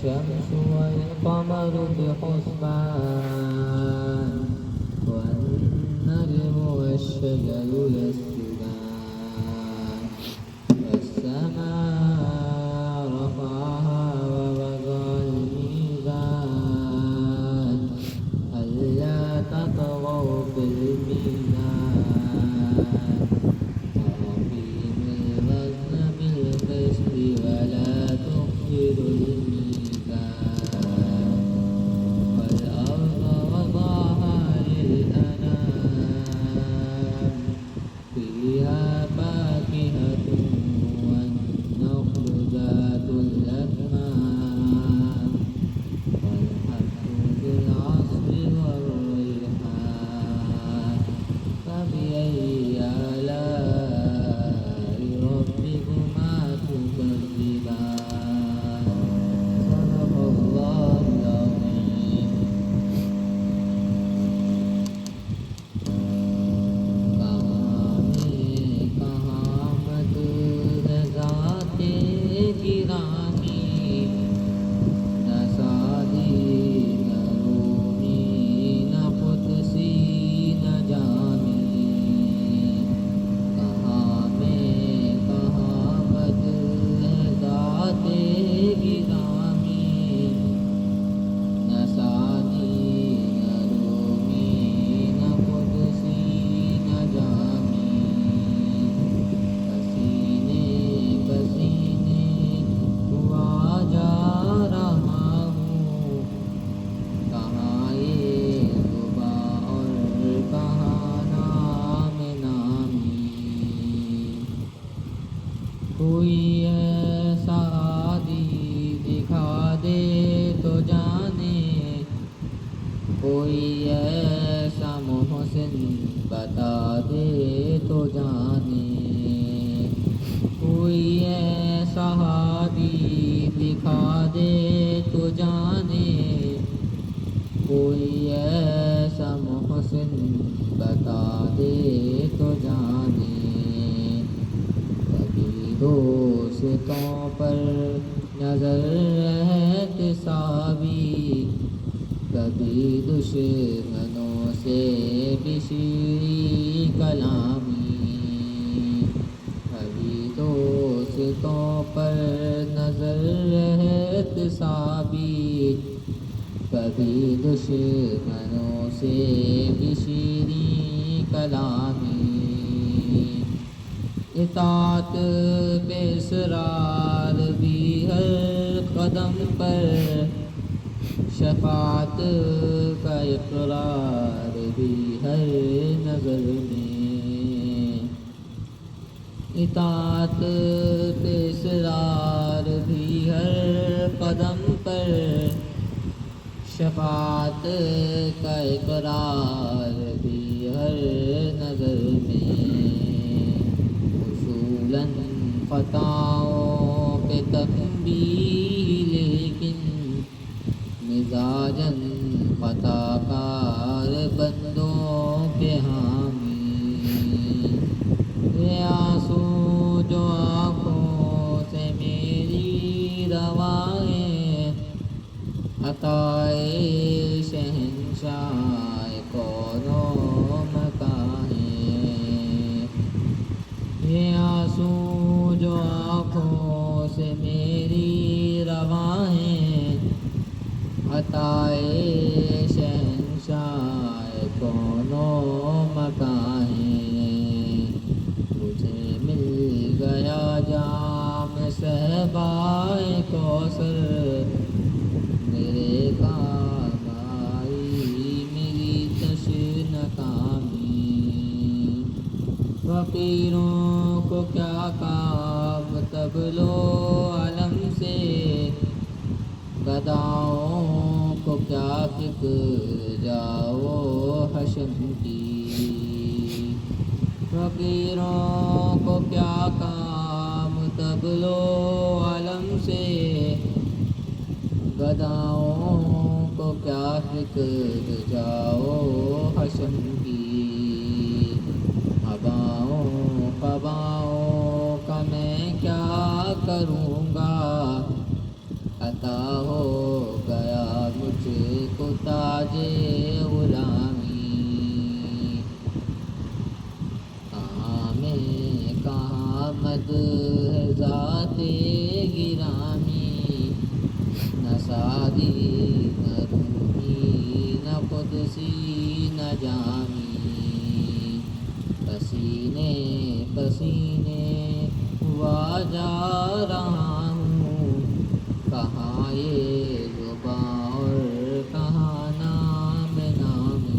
الشمس والقمر بحسبان والنجم والشجر يسجدان والسماء رفعها ووضع الميزان ألا تطغوا في الميزان وأقيموا الوزن بالقسط ولا تخسروا الميزان والأرض وضعها للأنام فيها فاكهة والنخل ذات الأكمام والحب ذو العصف والريحان فبأي آلاء ربكما تكذبان صدق الله العظيم کہاں مت ہے ذات گرامی نہ سادی نہ رومی نہ قدسی نہ جامی کہاں مت ہے ذات گرامی نہ سادی نہ رومی نہ قدسی نہ جامی پسینے پسینے ہوا جا رہا ہوں کہاں یہ صبح اور کہاں نام نامی کوئی ایسا عادی دکھا دے تو جانے کوئی ایسا محسن بتا دے تو جانے کوئی ایسا ہادی دکھا دے تو جانے کوئی ایسا محسن بتا دے تو جانے کبھی دوستوں پر نظر احتسابی کبھی دشمنوں سے بشری کلامی کبھی دوستوں پر نظر احتسابی کبھی دشمنوں سے بشری کلامی اطاعت بے اسرار بھی ہر قدم پر شفاعت کا اقرار بھی ہر نظر میں اطاعت بے اسرار بھی ہر قدم پر شفاعت کا اقرار بھی ہر نظر میں اصولاً خطاؤں پہ تنبیہ لیکن مزاجاً خطا کار بندوں کے حامی یہ آنسو جو آنکھوں سے میری روائیں عطائے شہنشاہ کون و مکان یہ آنسو جو آنکھوں سے میری روائیں عطائے شہنشاہ کون و مکان مجھے مل گیا جام صحبائے کوثر میرے کام آئی میری تشن کامی فقیروں کو کیا کام تب لو علم سے گداؤں کو کیا فکر جاؤ حشم کی فقیروں کو کیا کام تب لو علم سے گداؤں کو کیا فکر جاؤ حشم کی ہواؤں قباؤں کا میں کیا کروں گا عطا ہو تاج غلامی، کہاں میں کہاں مد ہے ذات گرامی، نہ سادی نہ روحی نہ قدسی نہ جامی، پسینے پسینے ہوا جا رہا ہوں، کہاں یہ زباں اور کہاں نام نامی۔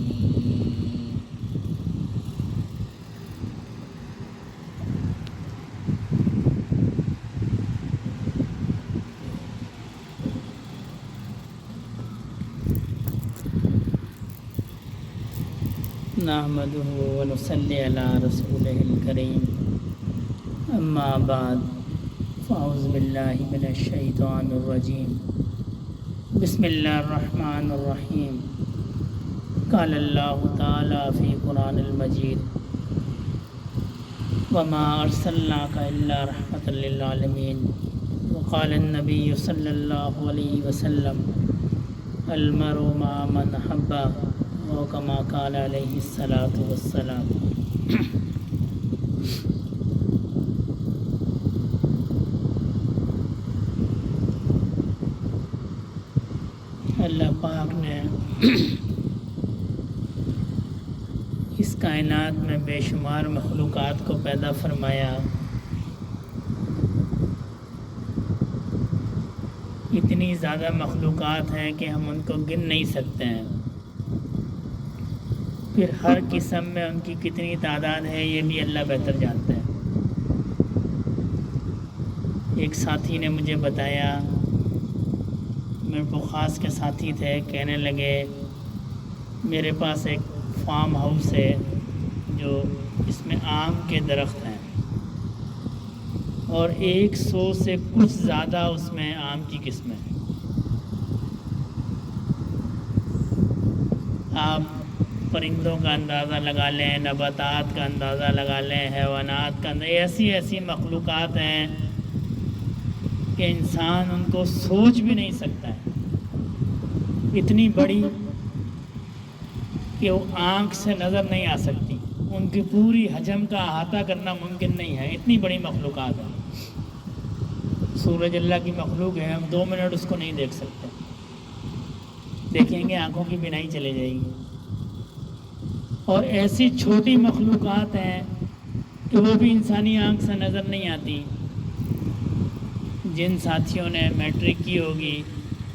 نحمده ونصلي على رسوله الكريم، اما بعد، فاعوذ باللہ من الشیطان الرجیم، بسم اللہ الرحمن الرحیم۔ قال اللہ تعالی فی قرآن المجید، وما ارسلناک الا رحمۃ للعالمین، وقال النبی صلی اللہ علیہ وسلم، المرء مع من احب، وكما قال علیہ الصلاۃ والسلام۔ اللہ پاک نے اس کائنات میں بے شمار مخلوقات کو پیدا فرمایا، اتنی زیادہ مخلوقات ہیں کہ ہم ان کو گن نہیں سکتے ہیں، پھر ہر قسم میں ان کی کتنی تعداد ہے یہ بھی اللہ بہتر جانتا ہے۔ ایک ساتھی نے مجھے بتایا، میرے کو خاص کے ساتھی تھے، کہنے لگے میرے پاس ایک فارم ہاؤس ہے جو اس میں آم کے درخت ہیں، اور 100 سے کچھ زیادہ اس میں آم کی قسمیں ہیں۔ آپ پرندوں کا اندازہ لگا لیں، نباتات کا اندازہ لگا لیں، حیوانات کا ایسی ایسی مخلوقات ہیں کہ انسان ان کو سوچ بھی نہیں سکتا ہے، اتنی بڑی کہ وہ آنکھ سے نظر نہیں آ سکتی، ان کی پوری حجم کا احاطہ کرنا ممکن نہیں ہے، اتنی بڑی مخلوقات ہیں۔ سورج اللہ کی مخلوق ہے، ہم 2 منٹ اس کو نہیں دیکھ سکتے، دیکھیں گے آنکھوں کی بینائی چلے جائے گی۔ اور ایسی چھوٹی مخلوقات ہیں کہ وہ بھی انسانی آنکھ سے نظر نہیں آتی۔ جن ساتھیوں نے میٹرک کی ہوگی،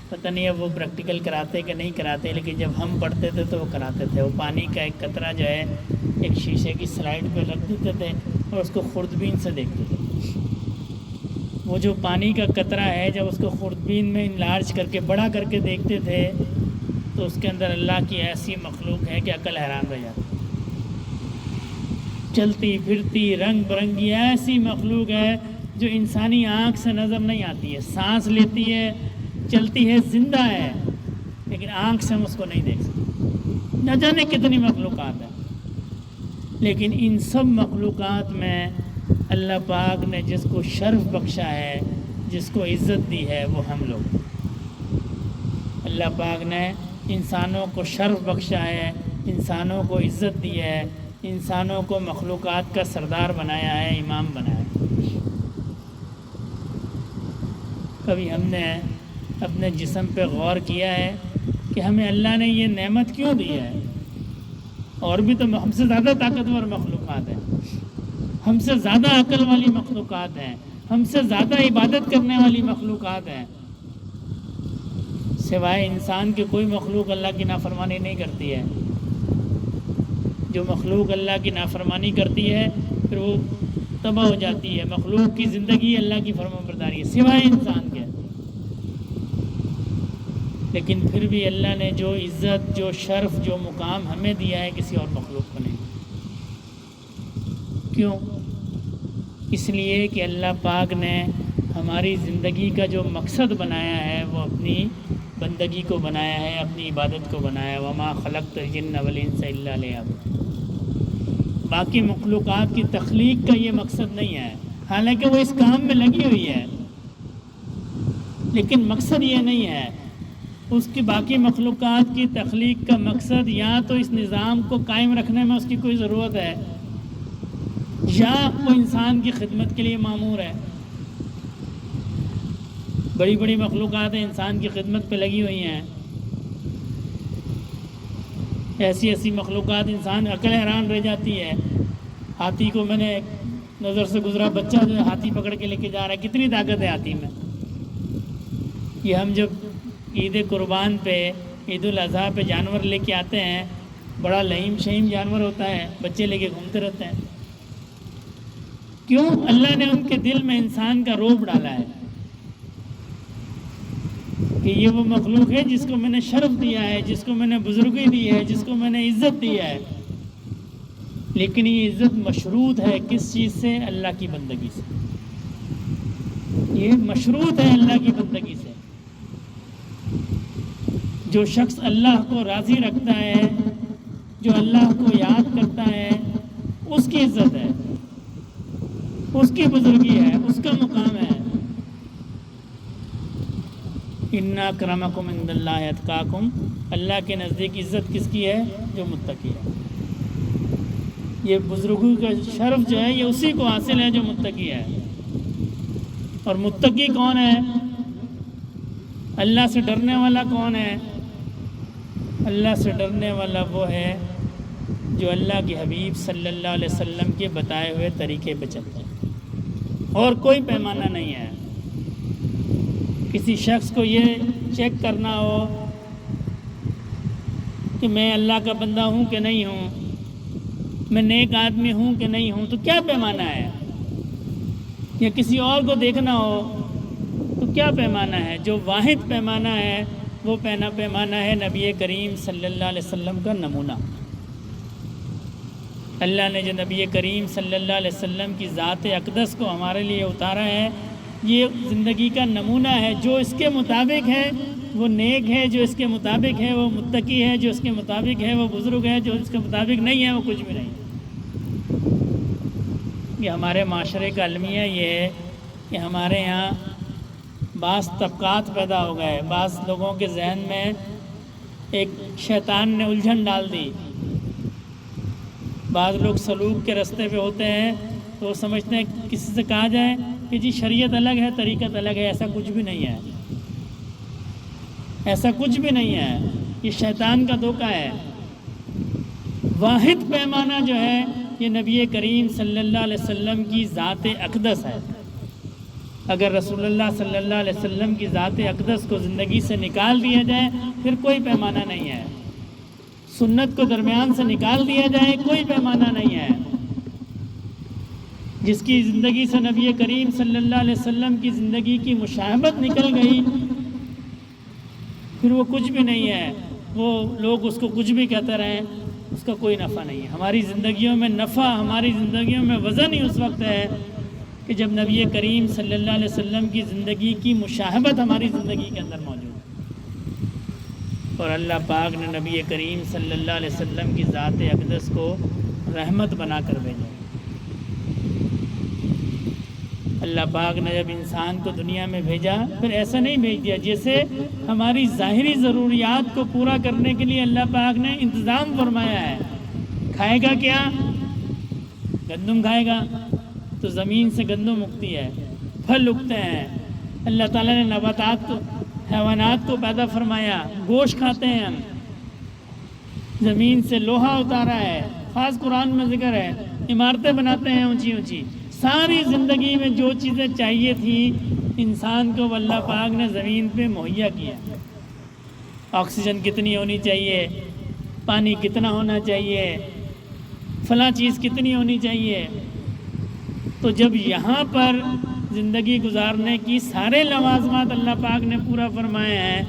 پتہ نہیں اب وہ پریکٹیکل کراتے کہ نہیں کراتے، لیکن جب ہم پڑھتے تھے تو وہ کراتے تھے۔ وہ پانی کا ایک قطرہ جو ہے ایک شیشے کی سلائڈ پہ رکھ دیتے تھے اور اس کو خوردبین سے دیکھتے تھے۔ وہ جو پانی کا قطرہ ہے جب اس کو خوردبین میں انلارج کر کے بڑا کر کے دیکھتے تھے تو اس کے اندر اللہ کی ایسی مخلوق ہے کہ عقل حیران رہ جاتی، چلتی پھرتی رنگ برنگی ایسی مخلوق ہے جو انسانی آنکھ سے نظر نہیں آتی ہے، سانس لیتی ہے، چلتی ہے، زندہ ہے، لیکن آنکھ سے ہم اس کو نہیں دیکھ سکتے۔ نہ جانے کتنی مخلوقات ہیں، لیکن ان سب مخلوقات میں اللہ پاک نے جس کو شرف بخشا ہے، جس کو عزت دی ہے، وہ ہم لوگ۔ اللہ پاک نے انسانوں کو شرف بخشا ہے، انسانوں کو عزت دی ہے، انسانوں کو مخلوقات کا سردار بنایا ہے، امام بنایا ہے۔ کبھی ہم نے اپنے جسم پہ غور کیا ہے کہ ہمیں اللہ نے یہ نعمت کیوں دی ہے؟ اور بھی تو ہم سے زیادہ طاقتور مخلوقات ہیں، ہم سے زیادہ عقل والی مخلوقات ہیں، ہم سے زیادہ عبادت کرنے والی مخلوقات ہیں۔ سوائے انسان کے کوئی مخلوق اللہ کی نافرمانی نہیں کرتی ہے۔ جو مخلوق اللہ کی نافرمانی کرتی ہے پھر وہ تباہ ہو جاتی ہے۔ مخلوق کی زندگی اللہ کی فرمانبرداری ہے سوائے انسان کے۔ لیکن پھر بھی اللہ نے جو عزت، جو شرف، جو مقام ہمیں دیا ہے کسی اور مخلوق کو نہیں۔ کیوں؟ اس لیے کہ اللہ پاک نے ہماری زندگی کا جو مقصد بنایا ہے وہ اپنی بندگی کو بنایا ہے، اپنی عبادت کو بنایا ہے۔ وما خلقت الجن والانس الا لیعبدون۔ باقی مخلوقات کی تخلیق کا یہ مقصد نہیں ہے، حالانکہ وہ اس کام میں لگی ہوئی ہے، لیکن مقصد یہ نہیں ہے۔ اس کی باقی مخلوقات کی تخلیق کا مقصد یا تو اس نظام کو قائم رکھنے میں اس کی کوئی ضرورت ہے یا وہ انسان کی خدمت کے لیے مامور ہے۔ بڑی بڑی مخلوقات انسان کی خدمت پہ لگی ہوئی ہیں، ایسی ایسی مخلوقات انسان عقل حیران رہ جاتی ہے۔ ہاتھی کو میں نے نظر سے گزرا بچہ جو ہاتھی پکڑ کے لے کے جا رہا ہے، کتنی طاقت ہے ہاتھی میں۔ یہ ہم جب عید قربان پہ، عید الاضحیٰ پہ جانور لے کے آتے ہیں، بڑا لہیم شہیم جانور ہوتا ہے، بچے لے کے گھومتے رہتے ہیں۔ کیوں؟ اللہ نے ان کے دل میں انسان کا روب ڈالا ہے کہ یہ وہ مخلوق ہے جس کو میں نے شرف دیا ہے، جس کو میں نے بزرگی دی ہے، جس کو میں نے عزت دی ہے، لیکن یہ عزت مشروط ہے کس چیز سے؟ اللہ کی بندگی سے۔ یہ مشروط ہے اللہ کی بندگی سے۔ جو شخص اللہ کو راضی رکھتا ہے، جو اللہ کو یاد کرتا ہے، اس کی عزت ہے، اس کی بزرگی ہے، اس کا مقام ہے۔ اِنَّ أَكْرَمَكُمْ عِندَ اللَّهِ أَتْقَاكُمْ، اللہ کے نزدیک عزت کس کی ہے؟ جو متقی ہے۔ یہ بزرگوں کا شرف جو ہے یہ اسی کو حاصل ہے جو متقی ہے۔ اور متقی کون ہے؟ اللہ سے ڈرنے والا کون ہے؟ اللہ سے ڈرنے والا وہ ہے جو اللہ کے حبیب صلی اللہ علیہ وسلم کے بتائے ہوئے طریقے پہ چلتا ہے۔ اور کوئی پیمانہ نہیں ہے۔ کسی شخص کو یہ چیک کرنا ہو کہ میں اللہ کا بندہ ہوں کہ نہیں ہوں، میں نیک آدمی ہوں کہ نہیں ہوں، تو کیا پیمانہ ہے؟ یا کسی اور کو دیکھنا ہو تو کیا پیمانہ ہے؟ جو واحد پیمانہ ہے وہ پیمانہ ہے نبی کریم صلی اللہ علیہ وسلم کا نمونہ۔ اللہ نے جو نبی کریم صلی اللہ علیہ وسلم کی ذات اقدس کو ہمارے لیے اتارا ہے، یہ زندگی کا نمونہ ہے۔ جو اس کے مطابق ہے وہ نیک ہے، جو اس کے مطابق ہے وہ متقی ہے، جو اس کے مطابق ہے وہ بزرگ ہے، جو اس کے مطابق نہیں ہے وہ کچھ بھی نہیں۔ یہ ہمارے معاشرے کا المیہ یہ ہے کہ ہمارے یہاں بعض طبقات پیدا ہو گئے، بعض لوگوں کے ذہن میں ایک شیطان نے الجھن ڈال دی۔ بعض لوگ سلوک کے راستے پہ ہوتے ہیں تو وہ سمجھتے ہیں کسی سے کہا جائے کہ جی شریعت الگ ہے، طریقت الگ ہے، ایسا کچھ بھی نہیں ہے، ایسا کچھ بھی نہیں ہے، یہ شیطان کا دھوکہ ہے۔ واحد پیمانہ جو ہے یہ نبی کریم صلی اللہ علیہ وسلم کی ذات اقدس ہے۔ اگر رسول اللہ صلی اللہ علیہ وسلم کی ذات اقدس کو زندگی سے نکال دیا جائے پھر کوئی پیمانہ نہیں ہے۔ سنت کو درمیان سے نکال دیا جائے کوئی پیمانہ نہیں ہے۔ جس کی زندگی سے نبی کریم صلی اللہ علیہ وسلم کی زندگی کی مشابہت نکل گئی پھر وہ کچھ بھی نہیں ہے۔ وہ لوگ اس کو کچھ بھی کہتے رہیں، اس کا کوئی نفع نہیں ہے۔ ہماری زندگیوں میں نفع، ہماری زندگیوں میں وزن ہی اس وقت ہے کہ جب نبی کریم صلی اللہ علیہ وسلم کی زندگی کی مشابہت ہماری زندگی کے اندر موجود ہے۔ اور اللہ پاک نے نبی کریم صلی اللہ علیہ وسلم کی ذات اقدس کو رحمت بنا کر بھیجا۔ اللہ پاک نے جب انسان کو دنیا میں بھیجا پھر ایسا نہیں بھیج دیا جیسے ہماری ظاہری ضروریات کو پورا کرنے کے لیے اللہ پاک نے انتظام فرمایا ہے۔ کھائے گا کیا؟ گندم کھائے گا تو زمین سے گندم اگتی ہے، پھل اگتے ہیں۔ اللہ تعالیٰ نے نباتات کو، حیوانات کو پیدا فرمایا، گوشت کھاتے ہیں ہم۔ زمین سے لوہا اتارا ہے، خاص قرآن میں ذکر ہے، عمارتیں بناتے ہیں اونچی اونچی۔ ساری زندگی میں جو چیزیں چاہیے تھی انسان کو وہ اللہ پاک نے زمین پہ مہیا کیا۔ آکسیجن کتنی ہونی چاہیے، پانی کتنا ہونا چاہیے، فلاں چیز کتنی ہونی چاہیے۔ تو جب یہاں پر زندگی گزارنے کی سارے لوازمات اللہ پاک نے پورا فرمائے ہیں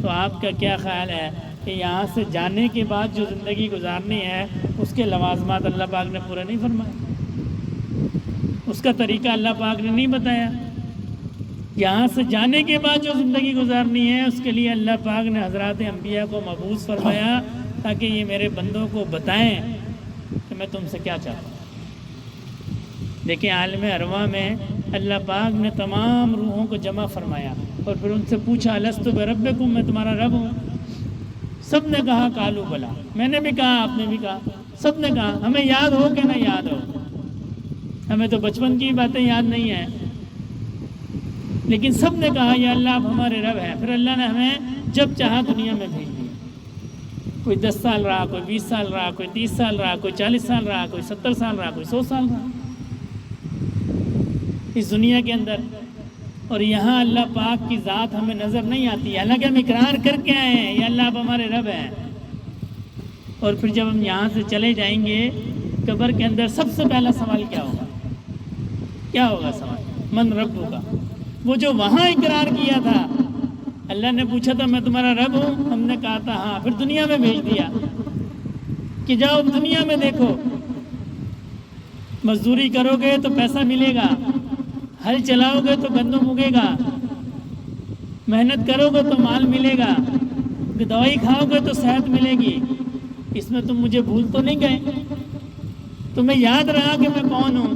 تو آپ کا کیا خیال ہے کہ یہاں سے جانے کے بعد جو زندگی گزارنی ہے اس کے لوازمات اللہ پاک نے پورا نہیں فرمائے، اس کا طریقہ اللہ پاک نے نہیں بتایا۔ یہاں سے جانے کے بعد جو زندگی گزارنی ہے اس کے لیے اللہ پاک نے حضرات انبیاء کو مبعوث فرمایا تاکہ یہ میرے بندوں کو بتائیں کہ میں تم سے کیا چاہتا ہوں۔ دیکھیں عالم ارواح میں اللہ پاک نے تمام روحوں کو جمع فرمایا اور پھر ان سے پوچھا الست بربکم، میں تمہارا رب ہوں؟ سب نے کہا قالوا بلا، میں نے بھی کہا، آپ نے بھی کہا، سب نے کہا۔ ہمیں یاد ہو کہ نہ یاد ہو، ہمیں تو بچپن کی باتیں یاد نہیں ہیں، لیکن سب نے کہا یا اللہ آپ ہمارے رب ہیں۔ پھر اللہ نے ہمیں جب چاہا دنیا میں بھیج دیا۔ کوئی 10 سال رہا، کوئی 20 سال رہا، کوئی 30 سال رہا، کوئی 40 سال رہا، کوئی 70 سال رہا، کوئی 100 سال رہا اس دنیا کے اندر۔ اور یہاں اللہ پاک کی ذات ہمیں نظر نہیں آتی، حالانکہ ہم اقرار کر کے آئے ہیں یا اللہ آپ ہمارے رب ہیں۔ اور پھر جب ہم یہاں سے چلے جائیں گے قبر کے اندر، سب سے پہلا سوال کیا ہوگا؟ کیا ہوگا سوال؟ من ربک کا۔ وہ جو وہاں اقرار کیا تھا، اللہ نے پوچھا تھا میں تمہارا رب ہوں، ہم نے کہا تھا ہاں، پھر دنیا میں بھیج دیا کہ جاؤ دنیا میں دیکھو، مزدوری کرو گے تو پیسہ ملے گا، ہل چلاؤ گے تو گندم اگے گا، محنت کرو گے تو مال ملے گا، دوائی کھاؤ گے تو صحت ملے گی۔ اس میں تم مجھے بھول تو نہیں گئے؟ تمہیں یاد رہا کہ میں کون ہوں؟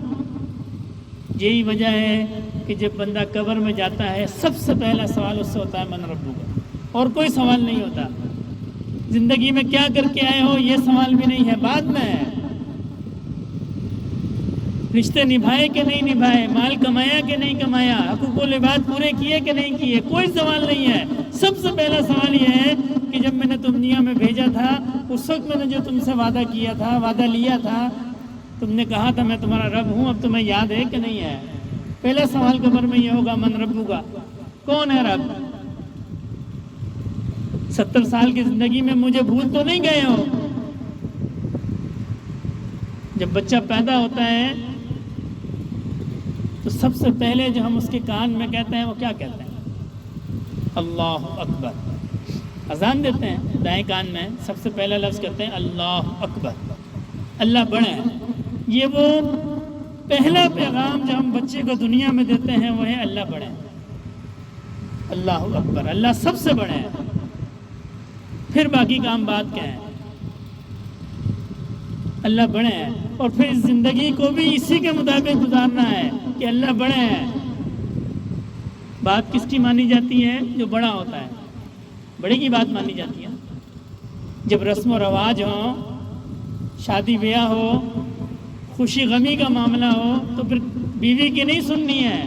یہی وجہ ہے کہ جب بندہ قبر میں جاتا ہے سب سے پہلا سوال اس سے ہوتا ہے من ربک، اور کوئی سوال نہیں ہوتا۔ زندگی میں کیا کر کے آئے ہو یہ سوال بھی نہیں ہے، بعد میں ہے۔ رشتے نبھائے کہ نہیں نبھائے، مال کمایا کہ نہیں کمایا، حقوق العباد پورے کیے کہ نہیں کیے، کوئی سوال نہیں ہے۔ سب سے پہلا سوال یہ ہے کہ جب میں نے تم دنیا میں بھیجا تھا اس وقت میں نے جو تم سے وعدہ کیا تھا، وعدہ لیا تھا، تم نے کہا تھا میں تمہارا رب ہوں، اب تمہیں یاد ہے کہ نہیں ہے؟ پہلا سوال قبر میں یہ ہوگا من ربک کا، کون ہے رب؟ 70 سال کی زندگی میں مجھے بھول تو نہیں گئے ہو؟ جب بچہ پیدا ہوتا ہے تو سب سے پہلے جو ہم اس کے کان میں کہتے ہیں وہ کیا کہتے ہیں؟ اللہ اکبر۔ اذان دیتے ہیں دائیں کان میں سب سے پہلا لفظ کہتے ہیں اللہ اکبر، اللہ بڑے ہیں۔ یہ وہ پہلا پیغام جو ہم بچے کو دنیا میں دیتے ہیں وہ ہے اللہ بڑے ہیں، اللہ اکبر، اللہ سب سے بڑے ہیں۔ پھر باقی کام بات کیا ہے؟ اللہ بڑے ہیں، اور پھر اس زندگی کو بھی اسی کے مطابق گزارنا ہے کہ اللہ بڑے ہیں۔ بات کس کی مانی جاتی ہے؟ جو بڑا ہوتا ہے، بڑے کی بات مانی جاتی ہے۔ جب رسم و رواج ہوں، شادی بیاہ ہو، خوشی غمی کا معاملہ ہو، تو پھر بیوی کی نہیں سننی ہے،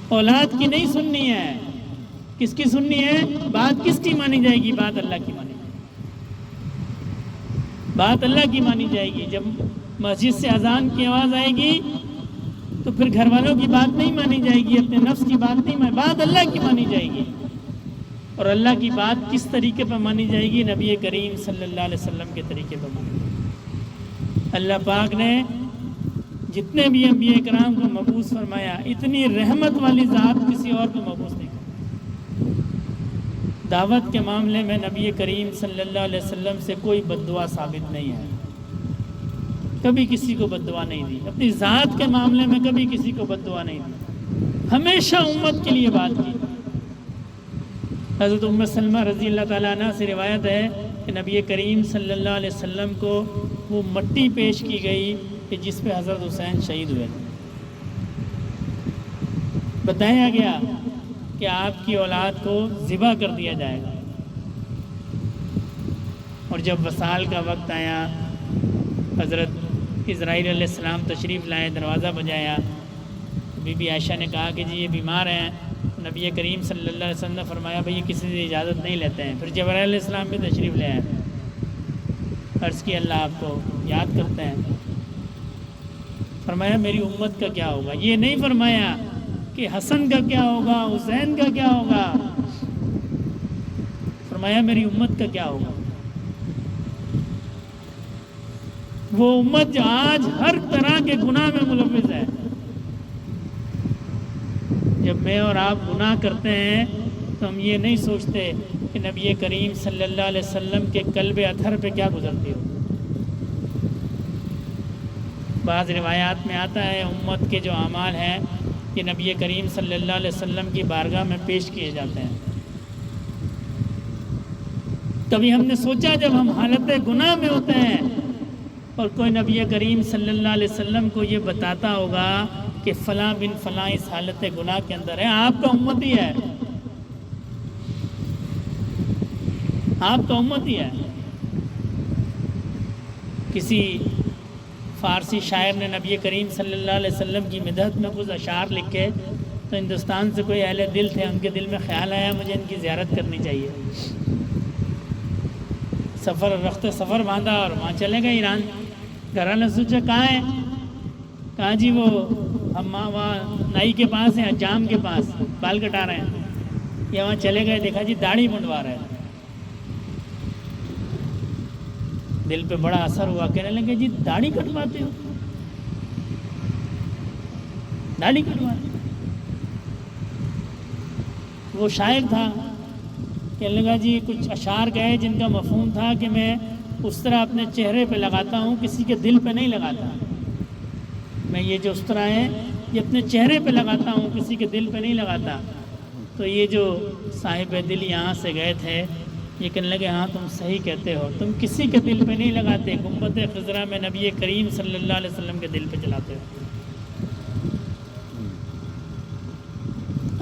اولاد کی نہیں سننی ہے، کس کی سننی ہے؟ بات کس کی مانی جائے گی؟ بات اللہ کی مانی جائے گی، بات اللہ کی مانی جائے گی۔ جب مسجد سے اذان کی آواز آئے گی تو پھر گھر والوں کی بات نہیں مانی جائے گی، اپنے نفس کی بات نہیں مانی، بات اللہ کی مانی جائے گی۔ اور اللہ کی بات کس طریقے پر مانی جائے گی؟ نبی کریم صلی اللہ علیہ وسلم کے طریقے پر مانی جائے گی۔ اللہ پاک نے جتنے بھی انبیاء کرام کو مبعوث فرمایا، اتنی رحمت والی ذات کسی اور کو مبعوث نہیں کرتا۔ دعوت کے معاملے میں نبی کریم صلی اللہ علیہ وسلم سے کوئی بد دعا ثابت نہیں ہے، کبھی کسی کو بد دعا نہیں دی، اپنی ذات کے معاملے میں کبھی کسی کو بد دعا نہیں دی، ہمیشہ امت کے لیے بات کی۔ حضرت ام سلمہ رضی اللہ تعالیٰ عنہ سے روایت ہے کہ نبی کریم صلی اللہ علیہ وسلم کو وہ مٹی پیش کی گئی کہ جس پہ حضرت حسین شہید ہوئے تھے۔ بتایا گیا کہ آپ کی اولاد کو ذبح کر دیا جائے گا، اور جب وصال کا وقت آیا، حضرت اسرائیل علیہ السلام تشریف لائے، دروازہ بجایا، بی بی عائشہ نے کہا کہ جی یہ بیمار ہیں۔ نبی کریم صلی اللہ علیہ وسلم نے فرمایا بھئی یہ کسی سے اجازت نہیں لیتے ہیں۔ پھر جبرائیل علیہ السلام بھی تشریف لے آئے، عرض کی اللہ آپ کو یاد کرتے ہیں۔ فرمایا میری امت کا کیا ہوگا؟ یہ نہیں فرمایا کہ حسن کا کیا ہوگا، حسین کا کیا ہوگا، فرمایا میری امت کا کیا ہوگا۔ وہ امت جو آج ہر طرح کے گناہ میں ملوث ہے۔ جب میں اور آپ گناہ کرتے ہیں تو ہم یہ نہیں سوچتے کہ نبی کریم صلی اللہ علیہ وسلم کے قلب اطہر پہ کیا گزرتی ہو۔ بعض روایات میں آتا ہے امت کے جو اعمال ہیں یہ نبی کریم صلی اللہ علیہ وسلم کی بارگاہ میں پیش کیے جاتے ہیں۔ کبھی ہم نے سوچا جب ہم حالت گناہ میں ہوتے ہیں اور کوئی نبی کریم صلی اللہ علیہ وسلم کو یہ بتاتا ہوگا کہ فلاں بن فلاں اس حالت گناہ کے اندر ہے، آپ کا امتی ہے، آپ کا امتی ہے۔ کسی فارسی شاعر نے نبی کریم صلی اللہ علیہ وسلم کی مدحت میں کچھ اشعار لکھے، تو ہندوستان سے کوئی اہل دل تھے، ان کے دل میں خیال آیا مجھے ان کی زیارت کرنی چاہیے۔ سفر باندھا اور وہاں چلے گئے ایران۔ گھر والوں نے سوچا کہاں ہے؟ کہاں جی وہ ہم وہاں نائی کے پاس ہیں، حجام کے پاس بال کٹا رہے ہیں۔ یا وہاں چلے گئے، دیکھا جی داڑھی منڈوا رہے ہیں۔ دل پہ بڑا اثر ہوا، کہنے لگے جی داڑھی کٹواتے ہو، داڑھی کٹواتے؟ وہ شاعر تھا، کہنے لگا جی کچھ اشعار گئے جن کا مفہوم تھا کہ میں اس طرح اپنے چہرے پہ لگاتا ہوں، کسی کے دل پہ نہیں لگاتا۔ میں یہ جو اس طرح ہے یہ اپنے چہرے پہ لگاتا ہوں، کسی کے دل پہ نہیں لگاتا۔ تو یہ جو صاحب دل یہاں سے گئے تھے، یہ کہنے لگے ہاں تم صحیح کہتے ہو، تم کسی کے دل پہ نہیں لگاتے، گنبد خضرا میں نبی کریم صلی اللہ علیہ وسلم کے دل پہ چلاتے ہو۔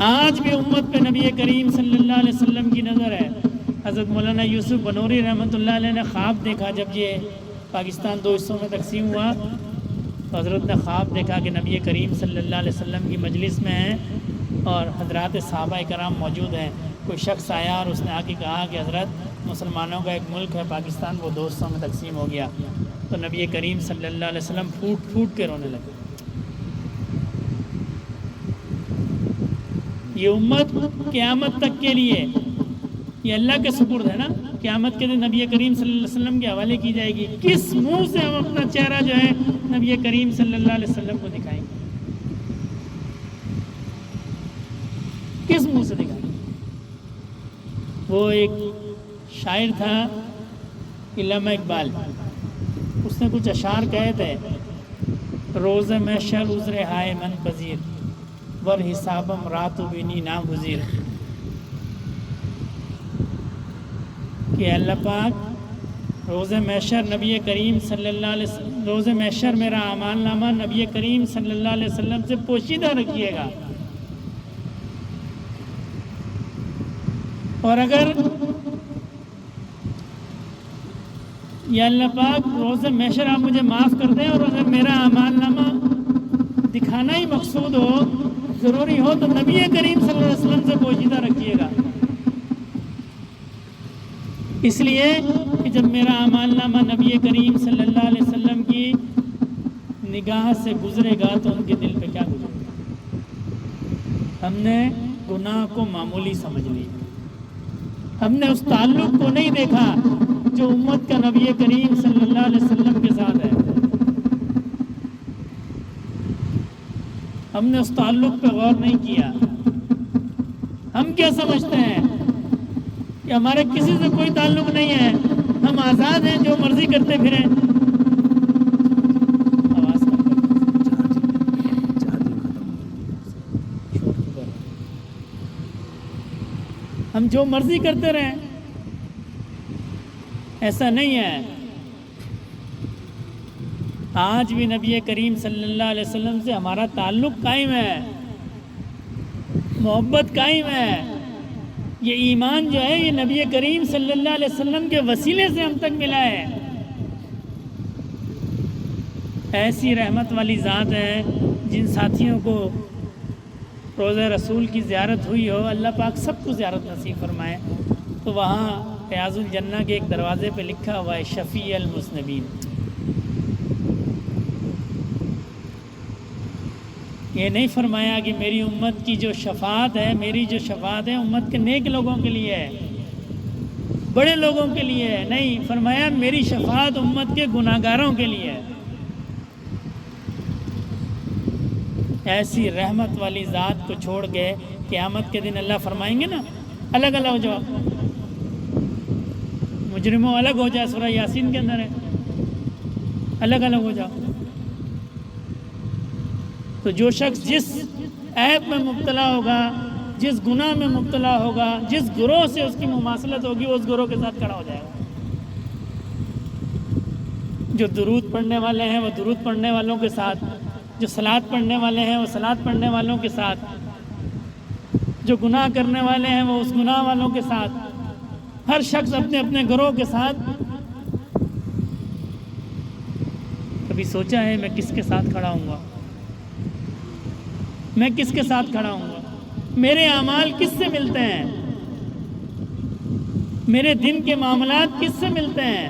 آج بھی امت پہ نبی کریم صلی اللہ علیہ وسلم کی نظر ہے۔ حضرت مولانا یوسف بنوری رحمۃ اللہ علیہ نے خواب دیکھا، جب یہ پاکستان 2 حصوں میں تقسیم ہوا تو حضرت نے خواب دیکھا کہ نبی کریم صلی اللہ علیہ وسلم کی مجلس میں ہیں اور حضرات صحابہ کرام موجود ہیں۔ کوئی شخص آیا اور اس نے آ کے کہا کہ حضرت مسلمانوں کا ایک ملک ہے پاکستان، وہ 2 حصوں میں تقسیم ہو گیا۔ تو نبی کریم صلی اللہ علیہ وسلم پھوٹ پھوٹ کے رونے لگے۔ یہ امت قیامت تک کے لیے یہ اللہ کے سپرد ہے نا، قیامت کے دن نبی کریم صلی اللہ علیہ وسلم کے حوالے کی جائے گی۔ کس منہ سے ہم اپنا چہرہ جو ہے نبی کریم صلی اللہ علیہ وسلم کو دکھائیں گے؟ کس منہ سے دکھائیں گے؟ وہ ایک شاعر تھا علامہ اقبال، اس نے کچھ اشعار کہے تھے، روز محشر عذر ہائے من پذیر، ور حسابم رات و بینی ناگزیر، کہ اللہ پاک روز محشر نبی کریم صلی اللہ علیہ وسلم، روز محشر میرا اعمال نامہ نبی کریم صلی اللہ علیہ وسلم سے پوشیدہ رکھیے گا، اور اگر یا اللہ پاک روز محشر آپ مجھے معاف کر دیں اور اگر میرا اعمال نامہ دکھانا ہی مقصود ہو، ضروری ہو، تو نبی کریم صلی اللہ علیہ وسلم سے پوشیدہ رکھیے گا، اس لیے کہ جب میرا اعمال نامہ نبی کریم صلی اللہ علیہ وسلم کی نگاہ سے گزرے گا تو ان کے دل پہ کیا گزرے گا؟ ہم نے گناہ کو معمولی سمجھ لیا، ہم نے اس تعلق کو نہیں دیکھا جو امت کا نبی کریم صلی اللہ علیہ وسلم کے ساتھ ہے، ہم نے اس تعلق پہ غور نہیں کیا۔ ہم کیا سمجھتے ہیں کہ ہمارے کسی سے کوئی تعلق نہیں ہے، ہم آزاد ہیں، جو مرضی کرتے پھریں۔ آواز ہم جو مرضی کرتے رہیں، ایسا نہیں ہے۔ آج بھی نبی کریم صلی اللہ علیہ وسلم سے ہمارا تعلق قائم ہے، محبت قائم ہے۔ یہ ایمان جو ہے یہ نبی کریم صلی اللہ علیہ وسلم کے وسیلے سے ہم تک ملا ہے۔ ایسی رحمت والی ذات ہے، جن ساتھیوں کو روضہ رسول کی زیارت ہوئی ہو، اللہ پاک سب کو زیارت نصیب فرمائے، تو وہاں ریاض الجنہ کے ایک دروازے پہ لکھا ہوا ہے شفیع المذنبین۔ یہ نہیں فرمایا کہ میری امت کی جو شفاعت ہے، میری جو شفاعت ہے امت کے نیک لوگوں کے لیے ہے، بڑے لوگوں کے لیے ہے، نہیں، فرمایا میری شفاعت امت کے گناہگاروں کے لیے ہے۔ ایسی رحمت والی ذات کو چھوڑ کے قیامت کے دن اللہ فرمائیں گے نا الگ الگ ہو جاؤ، مجرموں الگ ہو جائے، سورہ یاسین کے اندر ہے، الگ الگ ہو جاؤ۔ تو جو شخص جس عیب میں مبتلا ہوگا، جس گناہ میں مبتلا ہوگا، جس گروہ سے اس کی مماثلت ہوگی، وہ اس گروہ کے ساتھ کھڑا ہو جائے گا۔ جو درود پڑھنے والے ہیں وہ درود پڑھنے والوں کے ساتھ، جو صلاۃ پڑھنے والے ہیں وہ صلاۃ پڑھنے والوں کے ساتھ، جو گناہ کرنے والے ہیں وہ اس گناہ والوں کے ساتھ، ہر شخص اپنے اپنے گروہ کے ساتھ۔ کبھی سوچا ہے میں کس کے ساتھ کھڑا ہوں گا؟ میں کس کے ساتھ کھڑا ہوں گا؟ میرے اعمال کس سے ملتے ہیں؟ میرے دن کے معاملات کس سے ملتے ہیں؟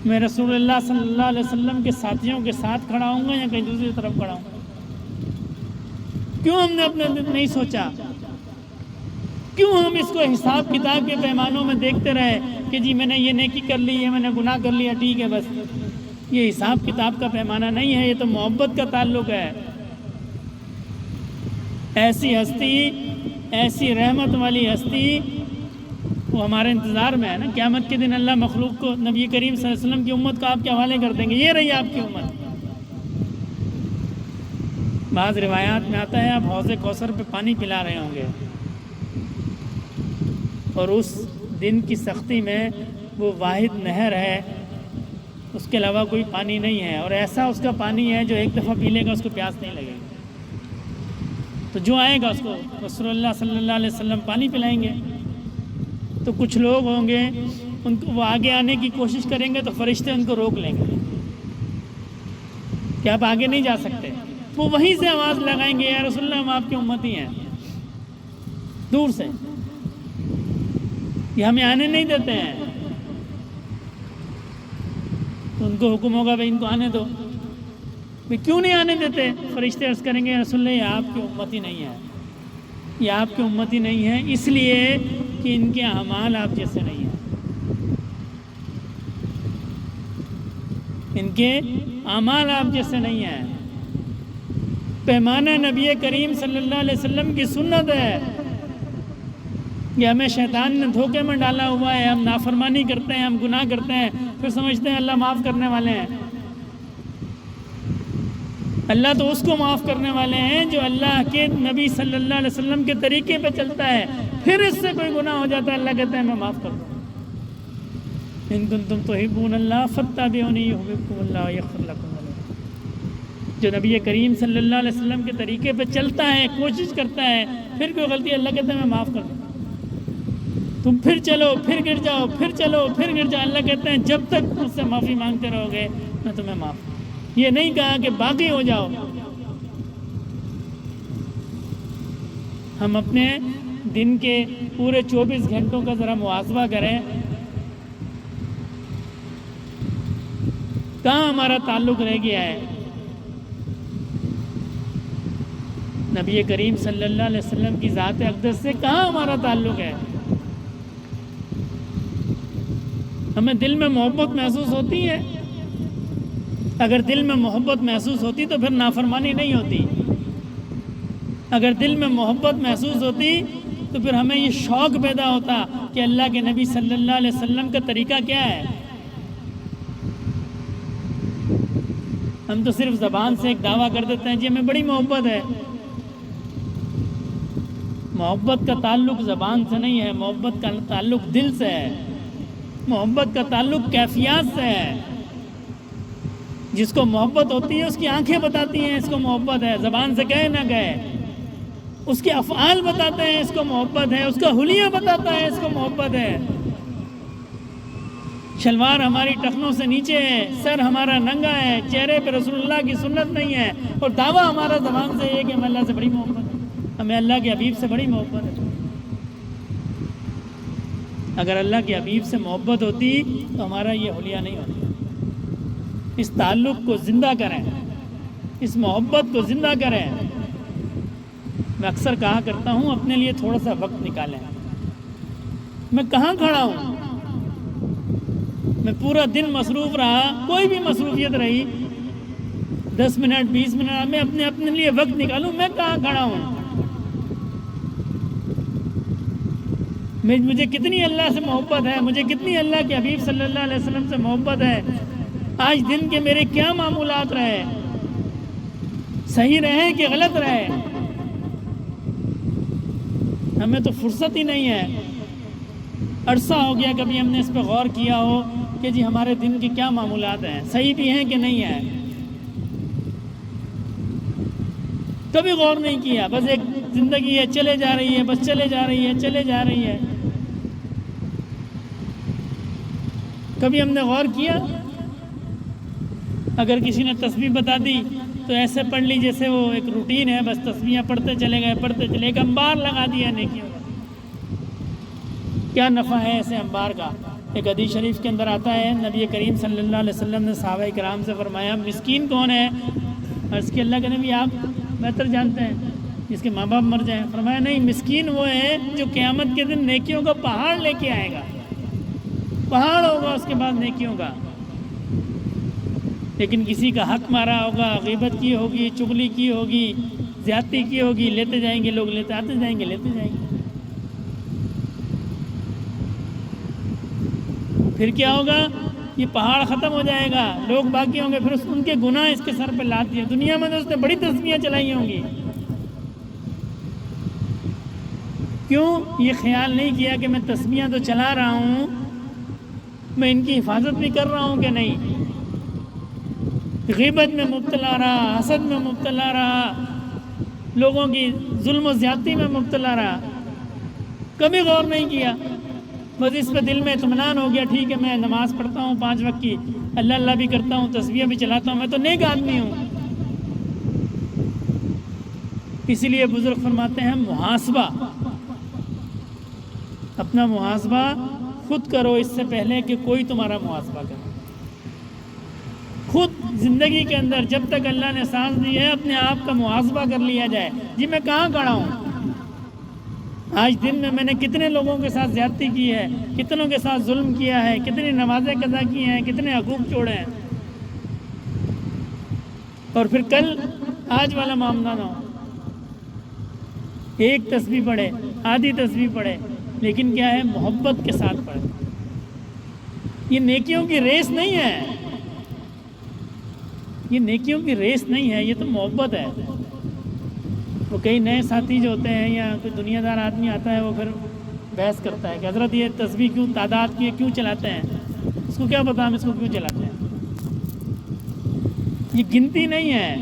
میں رسول اللہ صلی اللہ علیہ وسلم کے ساتھیوں کے ساتھ کھڑا ہوں گا یا کہیں دوسری طرف کھڑا ہوں گا؟ کیوں ہم نے اپنے دن نہیں سوچا؟ کیوں ہم اس کو حساب کتاب کے پیمانوں میں دیکھتے رہے کہ جی میں نے یہ نیکی کر لی ہے، میں نے گناہ کر لیا، ٹھیک ہے بس؟ یہ حساب کتاب کا پیمانہ نہیں ہے، یہ تو محبت کا تعلق ہے۔ ایسی ہستی، ایسی رحمت والی ہستی وہ ہمارے انتظار میں ہے نا۔ قیامت کے دن اللہ مخلوق کو نبی کریم صلی اللہ علیہ وسلم کی امت کو آپ کے حوالے کر دیں گے، یہ رہی آپ کی امت۔ بعض روایات میں آتا ہے آپ حوض کوثر پہ پانی پلا رہے ہوں گے، اور اس دن کی سختی میں وہ واحد نہر ہے، اس کے علاوہ کوئی پانی نہیں ہے، اور ایسا اس کا پانی ہے جو ایک دفعہ پی لے گا اس کو پیاس نہیں لگے گی۔ تو جو آئے گا اس کو رسول اللہ صلی اللہ علیہ وسلم پانی پلائیں گے۔ تو کچھ لوگ ہوں گے ان کو وہ آگے آنے کی کوشش کریں گے تو فرشتے ان کو روک لیں گے کہ آپ آگے نہیں جا سکتے۔ وہ وہیں سے آواز لگائیں گے، یا رسول اللہ ہم آپ کی امتی ہیں، دور سے یہ ہمیں آنے نہیں دیتے ہیں۔ تو ان کو حکم ہوگا بھائی ان کو آنے دو۔ بھائی کیوں نہیں آنے دیتے؟ فرشتے عرض کریں گے رسول اللہ یہ آپ کی امتی نہیں ہے، یہ آپ کی امتی نہیں ہے اس لیے کہ ان کے اعمال آپ جیسے نہیں ہیں، ان کے اعمال آپ جیسے نہیں ہیں۔ پیمانہ نبی کریم صلی اللہ علیہ وسلم کی سنت ہے کہ ہمیں شیطان نے دھوکے میں ڈالا ہوا ہے، ہم نافرمانی کرتے ہیں، ہم گناہ کرتے ہیں، پھر سمجھتے ہیں اللہ معاف کرنے والے ہیں۔ اللہ تو اس کو معاف کرنے والے ہیں جو اللہ کے نبی صلی اللہ علیہ وسلم کے طریقے پہ چلتا ہے، پھر اس سے کوئی گناہ ہو جاتا ہے اللہ کہتے ہیں میں معاف کر دوں۔ ان کنتم تحبون اللہ فاتبعونی یحببکم اللہ ویغفر لکم۔ جو نبی کریم صلی اللہ علیہ وسلم کے طریقے پہ چلتا ہے، کوشش کرتا ہے، پھر کوئی غلطی اللہ کہتے ہیں میں معاف کر دوں۔ تم پھر چلو، پھر گر جاؤ، پھر چلو، پھر گر جاؤ، اللہ کہتے ہیں جب تک مجھ سے معافی مانگتے رہو گے میں تمہیں معاف۔ یہ نہیں کہا کہ باقی ہو جاؤ۔ ہم اپنے دن کے پورے 24 گھنٹوں کا ذرا محاسبہ کریں، کہاں ہمارا تعلق رہ گیا ہے؟ نبی کریم صلی اللہ علیہ وسلم کی ذات اقدس سے کہاں ہمارا تعلق ہے؟ ہمیں دل میں محبت محسوس ہوتی ہے؟ اگر دل میں محبت محسوس ہوتی تو پھر نافرمانی نہیں ہوتی۔ اگر دل میں محبت محسوس ہوتی تو پھر ہمیں یہ شوق پیدا ہوتا کہ اللہ کے نبی صلی اللہ علیہ وسلم کا طریقہ کیا ہے۔ ہم تو صرف زبان سے ایک دعویٰ کر دیتے ہیں جی ہمیں بڑی محبت ہے۔ محبت کا تعلق زبان سے نہیں ہے، محبت کا تعلق دل سے ہے، محبت کا تعلق کیفیات سے ہے۔ جس کو محبت ہوتی ہے اس کی آنکھیں بتاتی ہیں اس کو محبت ہے، زبان سے کہے نہ کہے، اس کے افعال بتاتے ہیں اس کو محبت ہے، اس کا حلیہ بتاتا ہے اس کو محبت ہے۔ شلوار ہماری ٹخنوں سے نیچے ہے، سر ہمارا ننگا ہے، چہرے پہ رسول اللہ کی سنت نہیں ہے، اور دعویٰ ہمارا زبان سے یہ کہ ہمیں اللہ سے بڑی محبت ہے، ہمیں اللہ کے حبیب سے بڑی محبت ہے۔ اگر اللہ کے حبیب سے محبت ہوتی تو ہمارا یہ حلیہ نہیں ہوتا۔ اس تعلق کو زندہ کریں، اس محبت کو زندہ کریں۔ میں اکثر کہا کرتا ہوں اپنے لیے تھوڑا سا وقت نکالیں۔ میں کہاں کھڑا ہوں؟ میں پورا دن مصروف رہا، کوئی بھی مصروفیت رہی، 10 منٹ 20 منٹ میں اپنے لیے وقت نکالوں، میں کہاں کھڑا ہوں؟ مجھے کتنی اللہ سے محبت ہے، مجھے کتنی اللہ کے حبیب صلی اللہ علیہ وسلم سے محبت ہے۔ آج دن کے میرے کیا معمولات رہے، صحیح رہے کہ غلط رہے، ہمیں تو فرصت ہی نہیں ہے۔ عرصہ ہو گیا کبھی ہم نے اس پہ غور کیا ہو کہ جی ہمارے دن کے کیا معمولات ہیں، صحیح بھی ہیں کہ نہیں ہیں۔ کبھی غور نہیں کیا، بس ایک زندگی ہے چلے جا رہی ہے، بس چلے جا رہی ہے، چلے جا رہی ہے. کبھی ہم نے غور کیا؟ اگر کسی نے تسبیح بتا دی تو ایسے پڑھ لی جیسے وہ ایک روٹین ہے، بس تسبیحاں پڑھتے چلے گئے، پڑھتے چلے، ایک انبار لگا دیا نیکیوں کا. کیا نفع ہے ایسے انبار کا؟ ایک حدیث شریف کے اندر آتا ہے، نبی کریم صلی اللہ علیہ وسلم نے صحابہ کرام سے فرمایا مسکین کون ہے؟ عرض کی اللہ کے نبی آپ بہتر جانتے ہیں، جس کے ماں باپ مر جائیں. فرمایا نہیں، مسکین وہ ہے جو قیامت کے دن نیکیوں کا پہاڑ لے کے آئے گا. پہاڑ ہوگا اس کے بعد نیکیوں کا، لیکن کسی کا حق مارا ہوگا، غیبت کی ہوگی، چغلی کی ہوگی، زیادتی کی ہوگی، لیتے جائیں گے لوگ، لیتے آتے جائیں گے، لیتے جائیں گے. پھر کیا ہوگا؟ یہ پہاڑ ختم ہو جائے گا، لوگ باقی ہوں گے، پھر ان کے گناہ اس کے سر پہ لاد دیے. دنیا میں تو اس نے بڑی تسبیحاں چلائی ہوں گی، کیوں؟ یہ خیال نہیں کیا کہ میں تسبیحاں تو چلا رہا ہوں، میں ان کی حفاظت بھی کر رہا ہوں کہ نہیں. غیبت میں مبتلا رہا، حسد میں مبتلا رہا، لوگوں کی ظلم و زیادتی میں مبتلا رہا، کبھی غور نہیں کیا. بس اس پہ دل میں اطمینان ہو گیا، ٹھیک ہے میں نماز پڑھتا ہوں 5 وقت کی، اللہ اللہ بھی کرتا ہوں، تسبیحیں بھی چلاتا ہوں، میں تو نیک آدمی ہوں. اسی لیے بزرگ فرماتے ہیں محاسبہ، اپنا محاسبہ خود کرو اس سے پہلے کہ کوئی تمہارا محاسبہ کرے. خود زندگی کے اندر جب تک اللہ نے سانس دی ہے اپنے آپ کا محاسبہ کر لیا جائے. جی میں کہاں کھڑا ہوں؟ آج دن میں نے کتنے لوگوں کے ساتھ زیادتی کی ہے، کتنوں کے ساتھ ظلم کیا ہے، کتنی نمازیں قضا کی ہیں، کتنے حقوق چھوڑے ہیں. اور پھر کل آج والا معاملہ نہ ہو. ایک تسبیح پڑھے، آدھی تسبیح پڑھے، لیکن کیا ہے؟ محبت کے ساتھ پڑھے. یہ نیکیوں کی ریس نہیں ہے، یہ نیکیوں کی ریس نہیں ہے، یہ تو محبت ہے. وہ کئی نئے ساتھی جو ہوتے ہیں یا کوئی دنیا دار آدمی آتا ہے وہ پھر بحث کرتا ہے کہ حضرت یہ تسبیح کیوں تعداد کی کیوں چلاتے ہیں؟ اس کو کیا پتا ہم اس کو کیوں چلاتے ہیں؟ یہ گنتی نہیں ہے،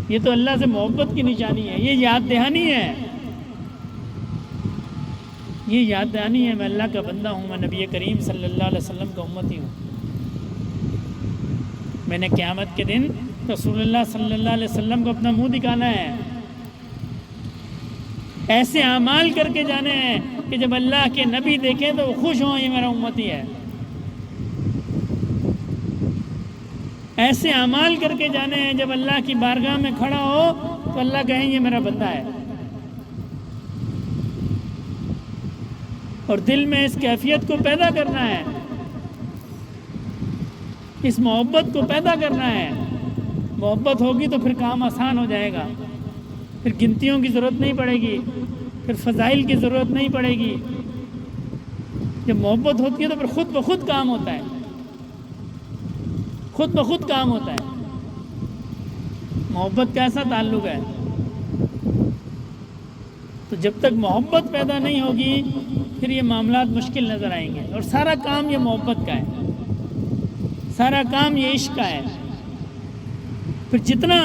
یہ تو اللہ سے محبت کی نشانی ہے، یہ یاد دہانی ہے. یہ یاد دہانی ہے میں اللہ کا بندہ ہوں، میں نبی کریم صلی اللہ علیہ وسلم کا امتی ہوں. میں نے قیامت کے دن رسول اللہ صلی اللہ علیہ وسلم کو اپنا منہ دکھانا ہے، ایسے اعمال کر کے جانے ہیں کہ جب اللہ کے نبی دیکھیں تو وہ خوش ہوں یہ میرا امتی ہے. ایسے اعمال کر کے جانے ہیں جب اللہ کی بارگاہ میں کھڑا ہو تو اللہ کہیں یہ میرا بندہ ہے. اور دل میں اس کیفیت کو پیدا کرنا ہے، اس محبت کو پیدا کرنا ہے. محبت ہوگی تو پھر کام آسان ہو جائے گا، پھر گنتیوں کی ضرورت نہیں پڑے گی، پھر فضائل کی ضرورت نہیں پڑے گی. جب محبت ہوتی ہے تو پھر خود بخود کام ہوتا ہے، خود بخود کام ہوتا ہے. محبت کا ایسا تعلق ہے. تو جب تک محبت پیدا نہیں ہوگی پھر یہ معاملات مشکل نظر آئیں گے. اور سارا کام یہ محبت کا ہے، سارا کام یہ عشق کا ہے. پھر جتنا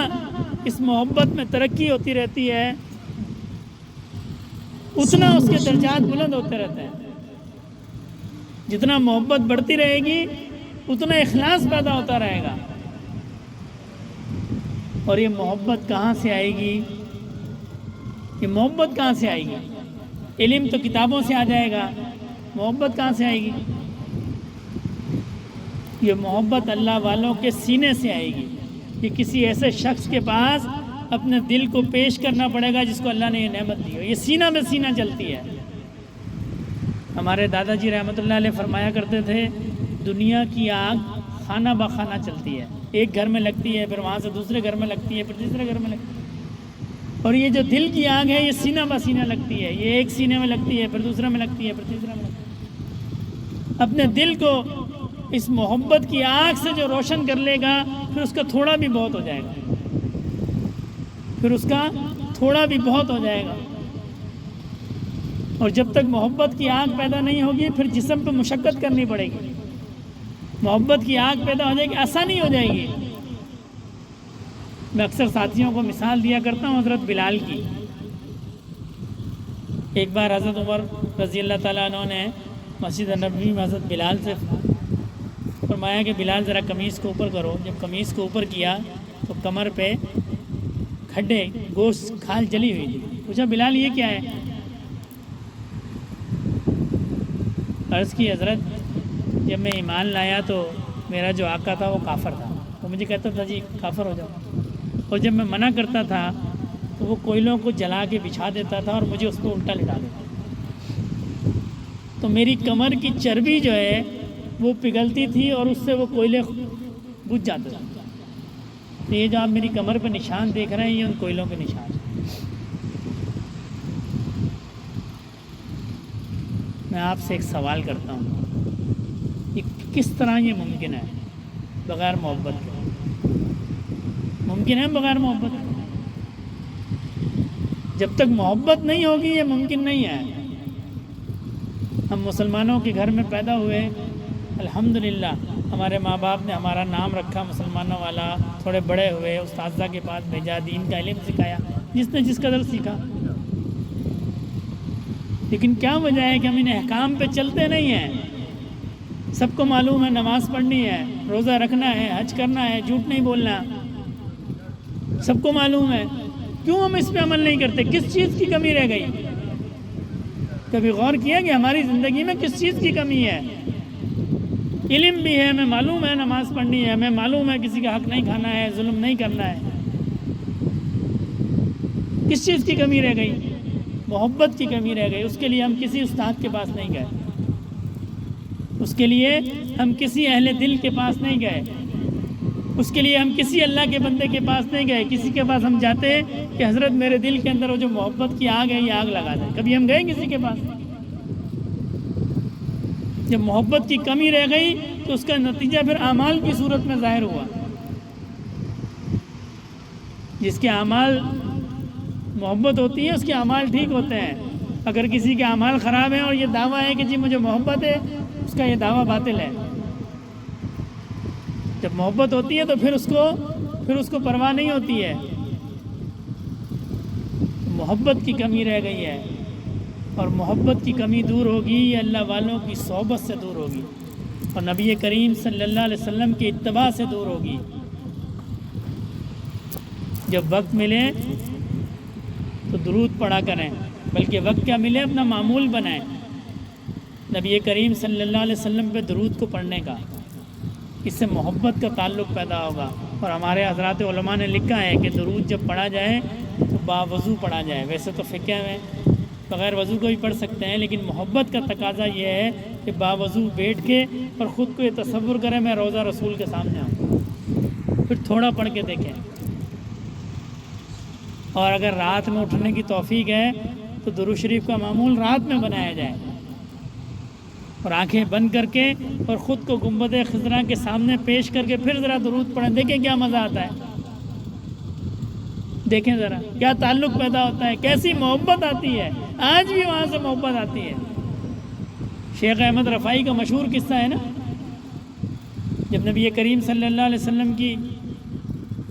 اس محبت میں ترقی ہوتی رہتی ہے اتنا اس کے درجات بلند ہوتے رہتے ہیں. جتنا محبت بڑھتی رہے گی اتنا اخلاص پیدا ہوتا رہے گا. اور یہ محبت کہاں سے آئے گی؟ یہ محبت کہاں سے آئے گی؟ علم تو کتابوں سے آ جائے گا، محبت کہاں سے آئے گی؟ یہ محبت اللہ والوں کے سینے سے آئے گی. یہ کسی ایسے شخص کے پاس اپنے دل کو پیش کرنا پڑے گا جس کو اللہ نے یہ نعمت دی ہو. یہ سینہ میں سینہ چلتی ہے. ہمارے دادا جی رحمۃ اللہ علیہ فرمایا کرتے تھے دنیا کی آگ خانہ بخانہ چلتی ہے، ایک گھر میں لگتی ہے، پھر وہاں سے دوسرے گھر میں لگتی ہے، پھر تیسرے گھر میں لگتی ہے. اور یہ جو دل کی آگ ہے یہ سینہ بسینہ لگتی ہے. یہ ایک سینے میں لگتی ہے، پھر دوسرے میں لگتی ہے، پھر تیسرے میں لگتی ہے. اپنے دل کو اس محبت کی آگ سے جو روشن کر لے گا پھر اس کا تھوڑا بھی بہت ہو جائے گا، پھر اس کا تھوڑا بھی بہت ہو جائے گا. اور جب تک محبت کی آگ پیدا نہیں ہوگی پھر جسم پہ مشقت کرنی پڑے گی. محبت کی آگ پیدا ہو جائے گی، آسانی ہو جائے گی. میں اکثر ساتھیوں کو مثال دیا کرتا ہوں حضرت بلال کی. ایک بار حضرت عمر رضی اللہ تعالیٰ عنہ نے مسجد نبوی میں حضرت بلال سے فرمایا کہ بلال ذرا قمیص کو اوپر کرو. جب قمیص کو اوپر کیا تو کمر پہ کھڈے، گوشت، کھال جلی ہوئی تھی. پوچھا بلال یہ کیا ہے؟ عرض کی حضرت جب میں ایمان لایا تو میرا جو آقا تھا وہ کافر تھا، وہ مجھے کہتا تھا جی کافر ہو جاؤ، اور جب میں منع کرتا تھا تو وہ کوئلوں کو جلا کے بچھا دیتا تھا اور مجھے اس پہ الٹا لٹا دیتا. تو میری کمر کی چربی جو ہے وہ پگھلتی تھی اور اس سے وہ کوئلے بجھ جاتے تھے. تو یہ جو آپ میری کمر پہ نشان دیکھ رہے ہیں یہ ان کوئلوں کے نشان ہیں. میں آپ سے ایک سوال کرتا ہوں، یہ کس طرح یہ ممکن ہے بغیر محبت کے؟ ممکن ہے بغیر محبت کے؟ جب تک محبت نہیں ہوگی یہ ممکن نہیں ہے. ہم مسلمانوں کے گھر میں پیدا ہوئے، الحمدللہ ہمارے ماں باپ نے ہمارا نام رکھا مسلمانوں والا، تھوڑے بڑے ہوئے، استاذہ کے پاس بھیجا، دین کا علم سکھایا جس نے جس قدر سیکھا. لیکن کیا وجہ ہے کہ ہم ان احکام پہ چلتے نہیں ہیں؟ سب کو معلوم ہے نماز پڑھنی ہے، روزہ رکھنا ہے، حج کرنا ہے، جھوٹ نہیں بولنا، سب کو معلوم ہے. کیوں ہم اس پہ عمل نہیں کرتے؟ کس چیز کی کمی رہ گئی؟ کبھی غور کیا کہ ہماری زندگی میں کس چیز کی کمی ہے؟ علم بھی ہے، ہمیں معلوم ہے نماز پڑھنی ہے، ہمیں معلوم ہے کسی کا حق نہیں کھانا ہے، ظلم نہیں کرنا ہے. کس چیز کی کمی رہ گئی؟ محبت کی کمی رہ گئی. اس کے لیے ہم کسی استاد کے پاس نہیں گئے، اس کے لیے ہم کسی اہل دل کے پاس نہیں گئے، اس کے لیے ہم کسی اللہ کے بندے کے پاس نہیں گئے. کسی کے پاس ہم جاتے ہیں کہ حضرت میرے دل کے اندر وہ جو محبت کی آگ ہے یہ آگ لگا دیں. کبھی ہم گئے کسی کے پاس؟ جب محبت کی کمی رہ گئی تو اس کا نتیجہ پھر اعمال کی صورت میں ظاہر ہوا. جس کے اعمال محبت ہوتی ہے اس کے اعمال ٹھیک ہوتے ہیں. اگر کسی کے اعمال خراب ہیں اور یہ دعویٰ ہے کہ جی مجھے محبت ہے، اس کا یہ دعویٰ باطل ہے. جب محبت ہوتی ہے تو پھر اس کو پرواہ نہیں ہوتی ہے. محبت کی کمی رہ گئی ہے، اور محبت کی کمی دور ہوگی یہ اللہ والوں کی صحبت سے دور ہوگی، اور نبی کریم صلی اللہ علیہ وسلم کی اتباع سے دور ہوگی. جب وقت ملے تو درود پڑھا کریں، بلکہ وقت کیا ملے اپنا معمول بنائیں نبی کریم صلی اللہ علیہ وسلم پہ درود کو پڑھنے کا. اس سے محبت کا تعلق پیدا ہوگا. اور ہمارے حضرات علماء نے لکھا ہے کہ درود جب پڑھا جائے تو باوضو پڑھا جائے. ویسے تو فقہ میں بغیر وضو کو بھی پڑھ سکتے ہیں، لیکن محبت کا تقاضا یہ ہے کہ باوضو بیٹھ کے اور خود کو یہ تصور کریں میں روضہ رسول کے سامنے آؤں، پھر تھوڑا پڑھ کے دیکھیں. اور اگر رات میں اٹھنے کی توفیق ہے تو درود شریف کا معمول رات میں بنایا جائے، اور آنکھیں بند کر کے اور خود کو گنبد خضرا کے سامنے پیش کر کے پھر ذرا درود پڑھیں. دیکھیں کیا مزہ آتا ہے، دیکھیں ذرا کیا تعلق پیدا ہوتا ہے، کیسی محبت آتی ہے. آج بھی وہاں سے محبت آتی ہے. شیخ احمد رفاعی کا مشہور قصہ ہے نا، جب نبی کریم صلی اللہ علیہ وسلم کی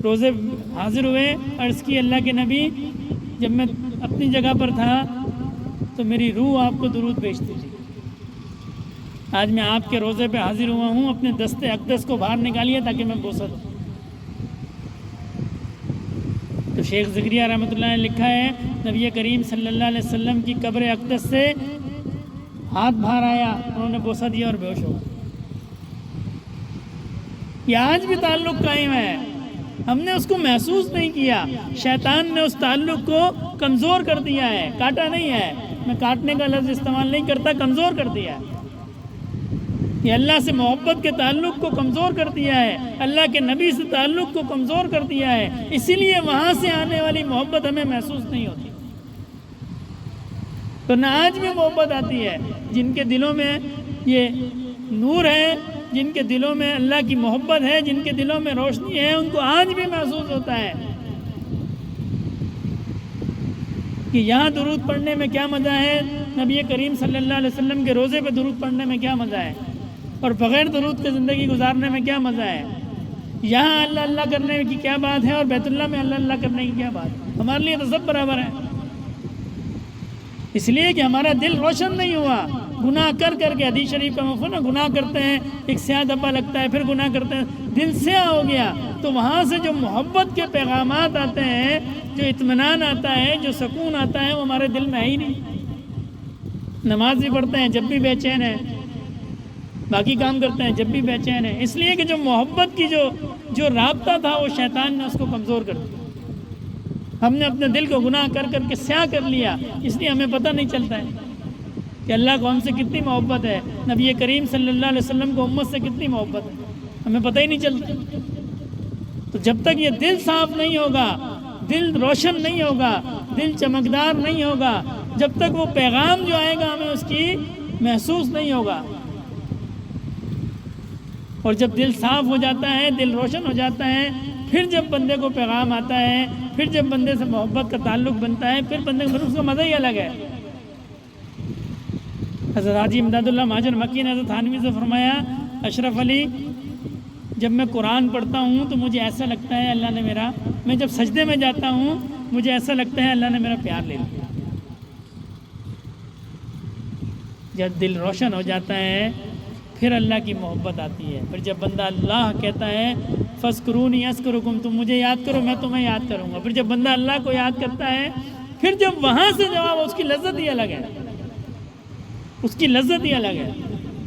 روزے حاضر ہوئے، عرض کی اللہ کے نبی جب میں اپنی جگہ پر تھا تو میری روح آپ کو درود بھیجتی تھی. آج میں آپ کے روزے پہ حاضر ہوا ہوں، اپنے دست اقدس کو باہر نکالیے تاکہ میں بوسہ دوں. تو شیخ زکریا رحمۃ اللہ نے لکھا ہے نبی کریم صلی اللہ علیہ وسلم کی قبر اقدس سے ہاتھ باہر آیا، انہوں نے بوسہ دیا اور بے ہوش ہو. یہ آج بھی تعلق قائم ہے، ہم نے اس کو محسوس نہیں کیا. شیطان نے اس تعلق کو کمزور کر دیا ہے، کاٹا نہیں ہے. میں کاٹنے کا لفظ استعمال نہیں کرتا، کمزور کر دیا ہے. یہ اللہ سے محبت کے تعلق کو کمزور کر دیا ہے، اللہ کے نبی سے تعلق کو کمزور کر دیا ہے. اسی لیے وہاں سے آنے والی محبت ہمیں محسوس نہیں ہوتی. تو نہ آج بھی محبت آتی ہے. جن کے دلوں میں یہ نور ہے، جن کے دلوں میں اللہ کی محبت ہے، جن کے دلوں میں روشنی ہے، ان کو آج بھی محسوس ہوتا ہے کہ یہاں درود پڑھنے میں کیا مزہ ہے، نبی کریم صلی اللہ علیہ وسلم کے روزے پہ درود پڑھنے میں کیا مزہ ہے، اور بغیر درود کے زندگی گزارنے میں کیا مزہ ہے. یہاں اللہ اللہ کرنے کی کیا بات ہے اور بیت اللہ میں اللہ اللہ کرنے کی کیا بات ہے؟ ہمارے لیے تو سب برابر ہے، اس لیے کہ ہمارا دل روشن نہیں ہوا گناہ کر کر کے۔ حدیث شریف کا مفہوم ہے، گناہ کرتے ہیں ایک سیاہ دھبا لگتا ہے، پھر گناہ کرتے ہیں، دل سیاہ ہو گیا، تو وہاں سے جو محبت کے پیغامات آتے ہیں، جو اطمینان آتا ہے، جو سکون آتا ہے، وہ ہمارے دل میں ہے ہی نہیں۔ نماز بھی پڑھتے ہیں جب بھی بے چین ہے، باقی کام کرتے ہیں جب بھی بے چین ہے، اس لیے کہ جو محبت کی جو رابطہ تھا وہ شیطان نے اس کو کمزور کر دیا۔ ہم نے اپنے دل کو گناہ کر کر کے سیاہ کر لیا، اس لیے ہمیں پتہ نہیں چلتا ہے کہ اللہ کو ہم سے کتنی محبت ہے، نبی کریم صلی اللہ علیہ وسلم کو امت سے کتنی محبت ہے، ہمیں پتہ ہی نہیں چلتا۔ تو جب تک یہ دل صاف نہیں ہوگا، دل روشن نہیں ہوگا، دل چمکدار نہیں ہوگا، جب تک وہ پیغام جو آئے گا ہمیں اس کی محسوس نہیں ہوگا۔ اور جب دل صاف ہو جاتا ہے، دل روشن ہو جاتا ہے، پھر جب بندے کو پیغام آتا ہے، پھر جب بندے سے محبت کا تعلق بنتا ہے، پھر بندے کو اس کا مزہ ہی الگ ہے۔ حضرت حاجی امداد اللہ مہاجر مکی نے حضرت تھانوی سے فرمایا، اشرف علی جب میں قرآن پڑھتا ہوں تو مجھے ایسا لگتا ہے اللہ نے میں جب سجدے میں جاتا ہوں مجھے ایسا لگتا ہے اللہ نے میرا پیار لے لیا۔ جب دل روشن ہو جاتا ہے پھر اللہ کی محبت آتی ہے، پھر جب بندہ اللہ کہتا ہے فَاذْكُرُونِي أَذْكُرُكُمْ، تم مجھے یاد کرو میں تمہیں یاد کروں گا، پھر جب بندہ اللہ کو یاد کرتا ہے پھر جب وہاں سے جواب اس کی لذت ہی الگ ہے، اس کی لذت ہی الگ ہے۔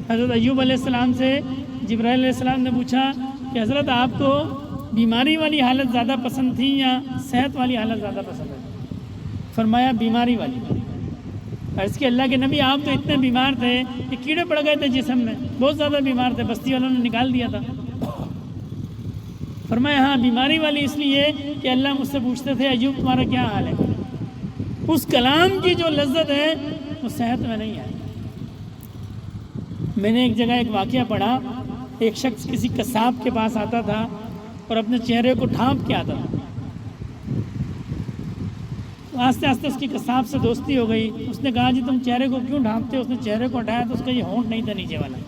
حضرت ایوب علیہ السلام سے جبرائیل علیہ السلام نے پوچھا کہ حضرت آپ کو بیماری والی حالت زیادہ پسند تھی یا صحت والی حالت زیادہ پسند ہے؟ فرمایا بیماری والی۔ عرض کہ اللہ کے نبی آپ تو اتنے بیمار تھے کہ کیڑے پڑ گئے تھے جسم میں، بہت زیادہ بیمار تھے، بستی والوں نے نکال دیا تھا۔ فرمایا ہاں بیماری والی اس لیے کہ اللہ مجھ سے پوچھتے تھے ایوب تمہارا کیا حال ہے۔ اس کلام کی جو لذت ہے وہ صحت میں نہیں ہے۔ میں نے ایک جگہ ایک واقعہ پڑھا، ایک شخص کسی قصاب کے پاس آتا تھا اور اپنے چہرے کو ڈھانپ کے آتا تھا، آہستہ آہستہ اس کی قصاب سے دوستی ہو گئی۔ اس نے کہا جی تم چہرے کو کیوں ڈھانپتے ہو؟ اس نے چہرے کو ہٹایا تو اس کا یہ ہونٹ نہیں تھا نیچے والا۔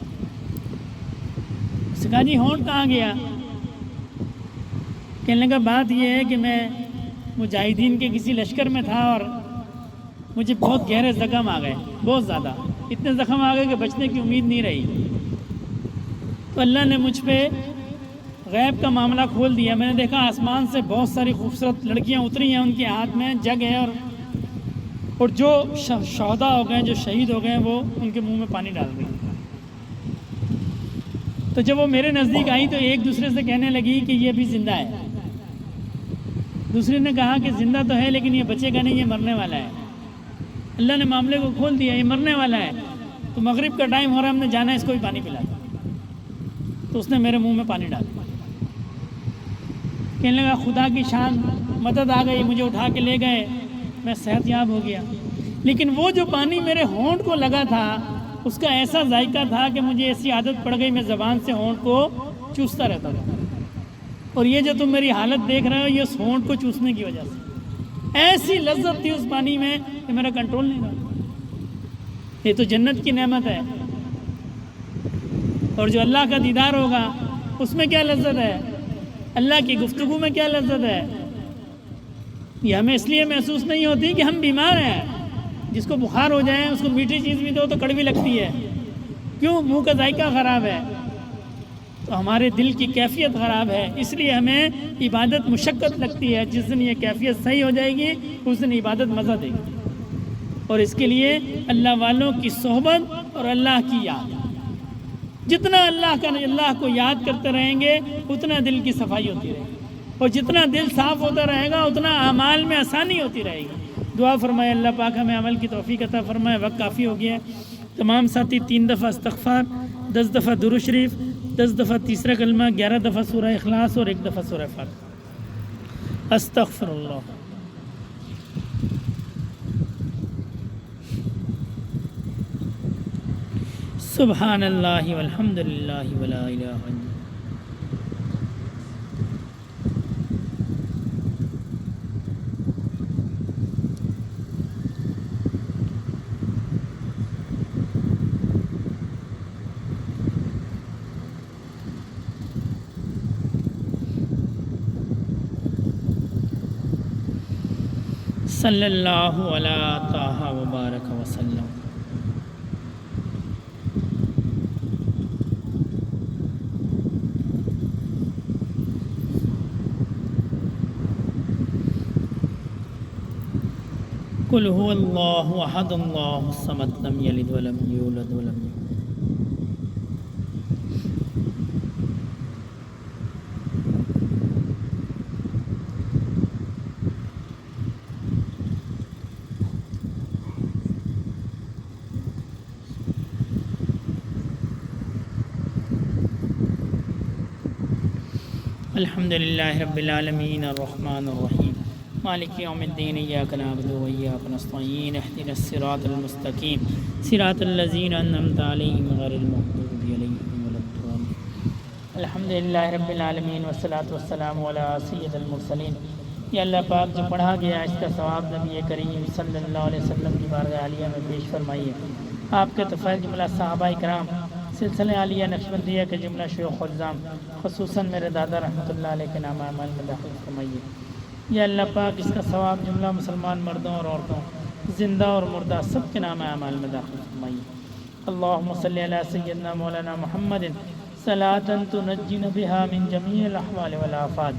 اس نے کہا جی ہونٹ کہاں گیا؟ کہنے لگا بات یہ ہے کہ میں مجاہدین کے کسی لشکر میں تھا اور مجھے بہت گہرے زخم آ گئے، بہت زیادہ، اتنے زخم آ گئے کہ بچنے کی امید نہیں رہی۔ تو اللہ نے مجھ پہ غیب کا معاملہ کھول دیا، میں نے دیکھا آسمان سے بہت ساری خوبصورت لڑکیاں اتری ہیں، ان کے ہاتھ میں جگ ہے اور جو شہداء ہو گئے، جو شہید ہو گئے ہیں، وہ ان کے منہ میں پانی ڈال رہی ہیں۔ تو جب وہ میرے نزدیک آئی تو ایک دوسرے سے کہنے لگی کہ یہ ابھی زندہ ہے۔ دوسرے نے کہا کہ زندہ تو ہے لیکن یہ بچے گا نہیں، یہ مرنے والا ہے۔ اللہ نے معاملے کو کھول دیا، یہ مرنے والا ہے۔ تو مغرب کا ٹائم ہو رہا ہے، ہم نے جانا ہے اس کو بھی پانی پلا۔ تو اس نے میرے منہ میں پانی ڈال دیا۔ کہنے لگا خدا کی شان، مدد آ گئی، مجھے اٹھا کے لے گئے، میں صحت یاب ہو گیا۔ لیکن وہ جو پانی میرے ہونٹ کو لگا تھا اس کا ایسا ذائقہ تھا کہ مجھے ایسی عادت پڑ گئی، میں زبان سے ہونٹ کو چوستا رہتا تھا۔ اور یہ جو تم میری حالت دیکھ رہے ہو یہ اس ہونٹ کو چوسنے کی وجہ سے، ایسی لذت تھی اس پانی میں کہ میرا کنٹرول نہیں تھا۔ یہ تو جنت کی نعمت ہے، اور جو اللہ کا دیدار ہوگا اس میں کیا لذت ہے، اللہ کی گفتگو میں کیا لذت ہے۔ یہ ہمیں اس لیے محسوس نہیں ہوتی کہ ہم بیمار ہیں۔ جس کو بخار ہو جائے اس کو میٹھی چیز بھی دو تو کڑوی لگتی ہے، کیوں؟ منہ کا ذائقہ خراب ہے۔ تو ہمارے دل کی کیفیت خراب ہے، اس لیے ہمیں عبادت مشقت لگتی ہے۔ جس دن یہ کیفیت صحیح ہو جائے گی اس دن عبادت مزہ دے گی۔ اور اس کے لیے اللہ والوں کی صحبت اور اللہ کی یاد، جتنا اللہ کو یاد کرتے رہیں گے اتنا دل کی صفائی ہوتی رہے گی، اور جتنا دل صاف ہوتا رہے گا اتنا اعمال میں آسانی ہوتی رہے گی۔ دعا فرمائے اللہ پاک ہمیں عمل کی توفیق عطا فرمائے۔ وقت کافی ہو گیا ہے۔ تمام ساتھی 3 دفعہ استغفار، 10 دفعہ درود شریف، 10 دفعہ تیسرا کلمہ، 11 دفعہ سورہ اخلاص اور 1 دفعہ سورہ فاتحہ۔ استغفر اللہ۔ سبحان اللہ والحمد للہ ولا الہ الا اللہ۔ صلی اللہ علیہ طٰہٰ وبارک وسلم۔ قل هو اللہ احد اللہ الصمد لم یلد ولم یولد ولم یولد۔ الحمد للہ رب العالمین الرحمن الرحیم مالک یوم الدین ایاک نعبد و ایاک نستعین اہدنا الصراط المستقیم صراط الذین انعمت علیہم غیر المغضوب علیہم ولا الضالین۔ الحمد للہ رب العالمین والصلاۃ والسلام علی سید المرسلین۔ یا اللہ پاک جو پڑھا گیا اس کا ثواب نبی کریم صلی اللہ علیہ وسلم کی بارگاہ عالیہ میں پیش فرمائیے۔ آپ کے طفیل جملہ صحابہ کرام، سلسلہ عالیہ نقشبندیہ کے جملہ شیوخ الزام، خصوصاً میرے دادا رحمۃ اللہ علیہ کے نام اعمال میں داخل فرمائیے۔ یا اللہ پاک اس کا ثواب جملہ مسلمان مردوں اور عورتوں، زندہ اور مردہ سب کے نام اعمال میں داخل فرمائیے۔ اللہم صلی علی سیدنا مولانا محمد صلاۃ تنجینا بہا من جمیع الاحوال والآفات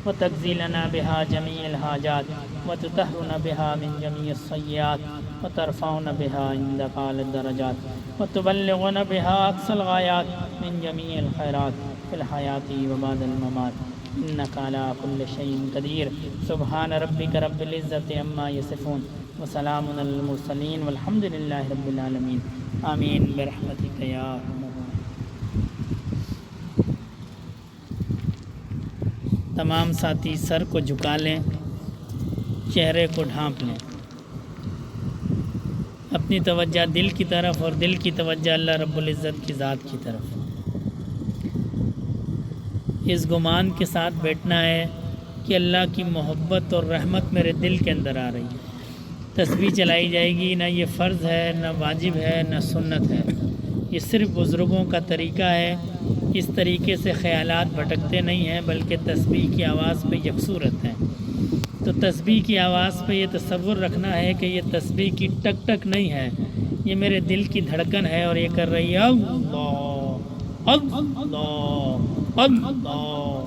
وتقضی لنا بہا جمیع الحاجات وتطہرنا بہا من جمیع السیئات وترفعنا بہا عندک اعلی الدرجات وتبلغنا بہا اقصى الغایات من جمیع الخیرات فی الحیاۃ وبعد الممات انک علی کل شیء قدیر۔ سبحان ربک رب العزۃ عما یصفون وسلام علی المرسلین والحمد للہ رب العالمین آمین برحمتک یا ارحم الراحمین۔ تمام ساتھی سر کو جھکا لیں، چہرے کو ڈھانپ لیں، اپنی توجہ دل کی طرف اور دل کی توجہ اللہ رب العزت کی ذات کی طرف۔ اس گمان کے ساتھ بیٹھنا ہے کہ اللہ کی محبت اور رحمت میرے دل کے اندر آ رہی ہے۔ تسبیح چلائی جائے گی، نہ یہ فرض ہے، نہ واجب ہے، نہ سنت ہے، یہ صرف بزرگوں کا طریقہ ہے۔ اس طریقے سے خیالات بھٹکتے نہیں ہیں بلکہ تسبیح کی آواز پہ یکسو رہتے ہیں۔ تو تسبیح کی آواز پہ یہ تصور رکھنا ہے کہ یہ تسبیح کی ٹک ٹک نہیں ہے، یہ میرے دل کی دھڑکن ہے اور یہ کر رہی ہے اللہ اللہ اللہ۔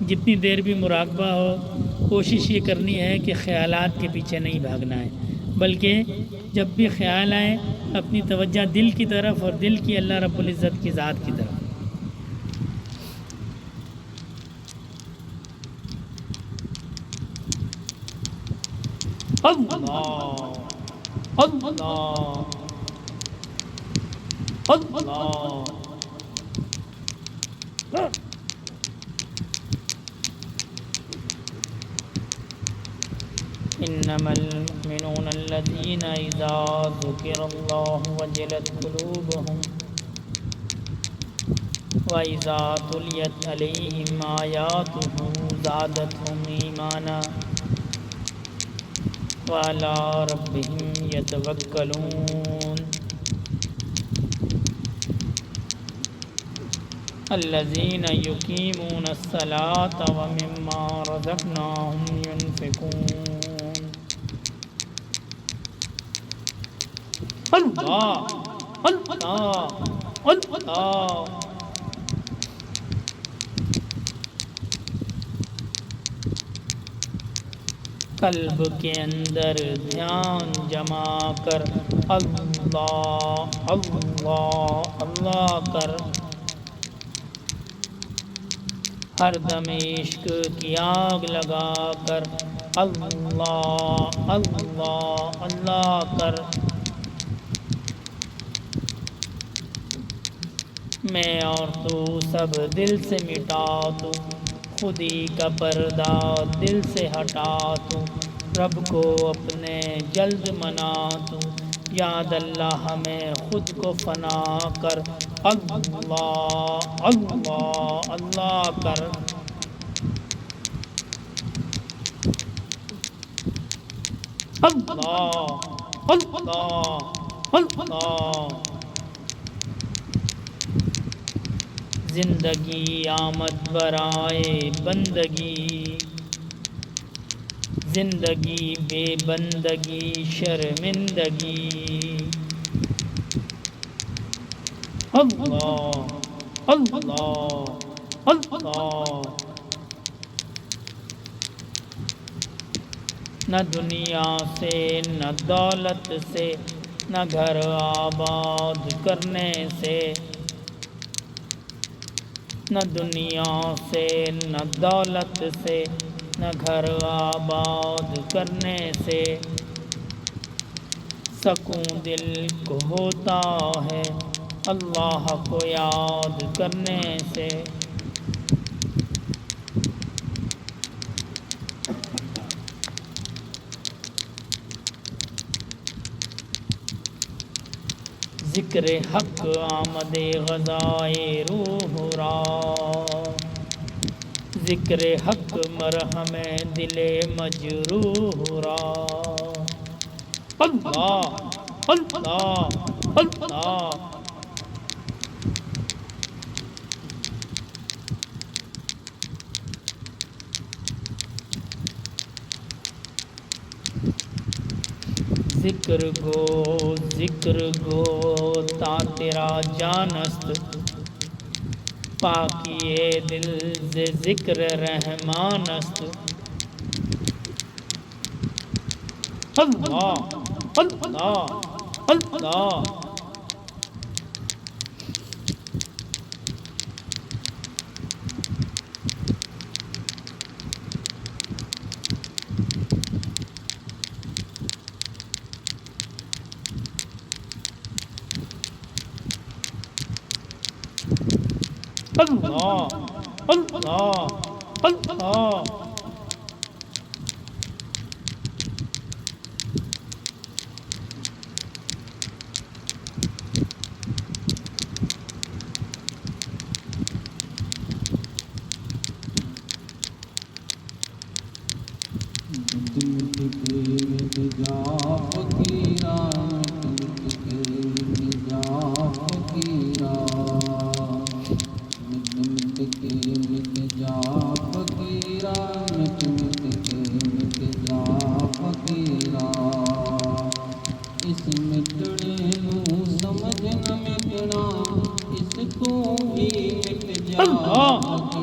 جتنی دیر بھی مراقبہ ہو، کوشش یہ کرنی ہے کہ خیالات کے پیچھے نہیں بھاگنا ہے، بلکہ جب بھی خیال آئے اپنی توجہ دل کی طرف اور دل کی اللہ رب العزت کی ذات کی طرف۔ اللہ اللہ اللہ۔ انما المؤمنون الذين اذا ذكر الله وجلت قلوبهم واذا تليت عليهم آياته زادتهم ایمانا وعلى ربهم يتوكلون الذين يقيمون الصلاة ومما رزقناهم ينفقون۔ اللہ اللہ اللہ۔ قلب کے اندر دھیان جما کر اللہ اللہ اللہ کر، ہر دم عشق کی آگ لگا کر اللہ اللہ اللہ کر۔ میں اور تو سب دل سے مٹا تو، خودی کا پردہ دل سے ہٹا تو، رب کو اپنے جلد منا تو، یاد اللہ ہمیں خود کو فنا کر اللہ اللہ اللہ کر۔ اللہ اللہ اللہ۔ زندگی آمد برائے بندگی، زندگی بے بندگی شرمندگی اللہ اللہ اللہ نہ دنیا سے نہ دولت سے نہ گھر آباد کرنے سے نہ دنیا سے نہ دولت سے نہ گھر آباد کرنے سے سکون دل کو ہوتا ہے اللہ کو یاد کرنے سے ذکر حق آمد غذائے روح را ذکر حق مرہم دل مجروح را اللہ اللہ اللہ ذکر گو تا تیرا جانست پاکی دل سے ذکر رحمانست اللہ اللہ اللہ اللہ اللہ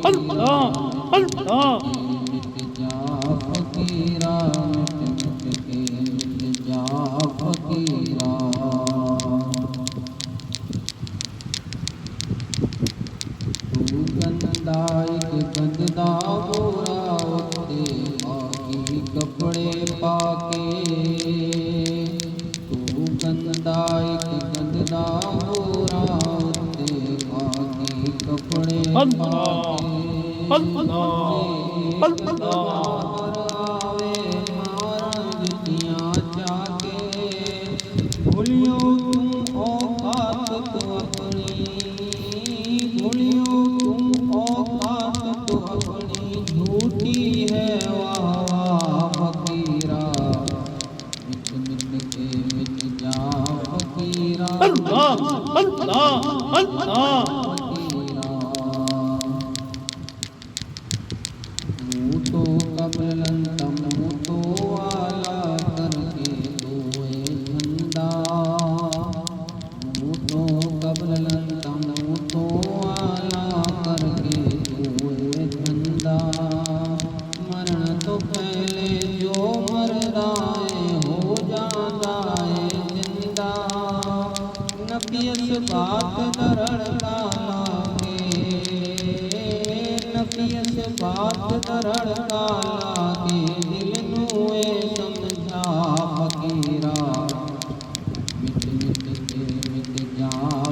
اللہ کپڑے پاکے تو گندا ایک گندا گورا تے پاکی کپڑے پاکے آوے مارا جتیاں چاکے بھولیو تم اوقات تو اپنی بھولیو تم اوقات تو اپنی جھوٹی ہے اللہ اللہ اللہ تو قبل تم تو والا کر کے دوئے جھنڈا تو قبل تم تو والا کر کے دوئے جھنڈا مرن تو پہلے جو مردائے ہو جاتا ہے زندہ نفیس بات درڑ ڈالا کے نفیس بات درڑ ڈالا کے دل نوے سمجھا فقیرا مٹ مٹ کے مٹ جا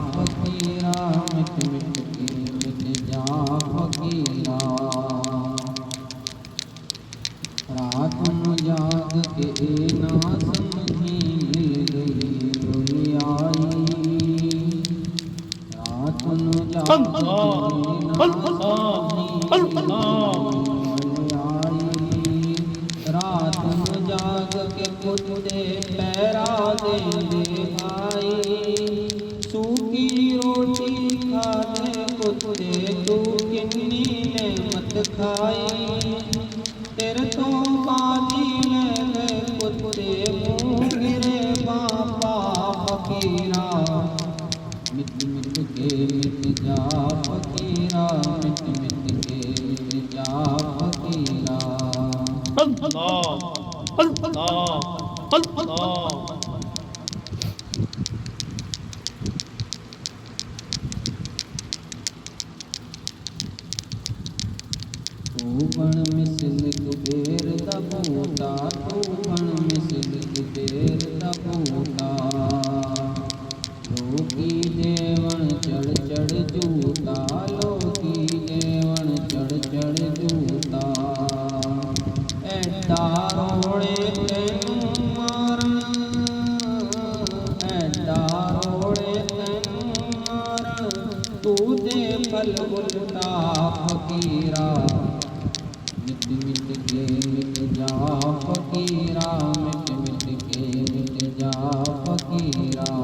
فقیرا مٹ مٹ کے مٹ جا فقیرا رات جاگ کے نہ سمجھی مل گئی رات جاگ کے کتے پیرا دے بھائی سوکھی روٹی کھا دے کتے تو کنی نعمت کھائی تیرے تو بادی فقیرا مٹ مٹ کے مٹ جا فقیرا مٹ مٹ کے مٹ جا فقیرا اللہ اللہ اللہ تو بن مثل کبیر دا بوٹا تو بن مثل کبیر دا بوٹا لوکی دیون چڑھ چڑھ جوتا لوکی دیون چڑھ چڑھ جوتا ایڈا روڑے تینوں مارن ایڈا روڑے تینوں مارن تو دے پھل بلٹا فقیرا مٹ مٹ کے مٹ جا فقیرا مٹ مٹ کے مٹ جا فقیرا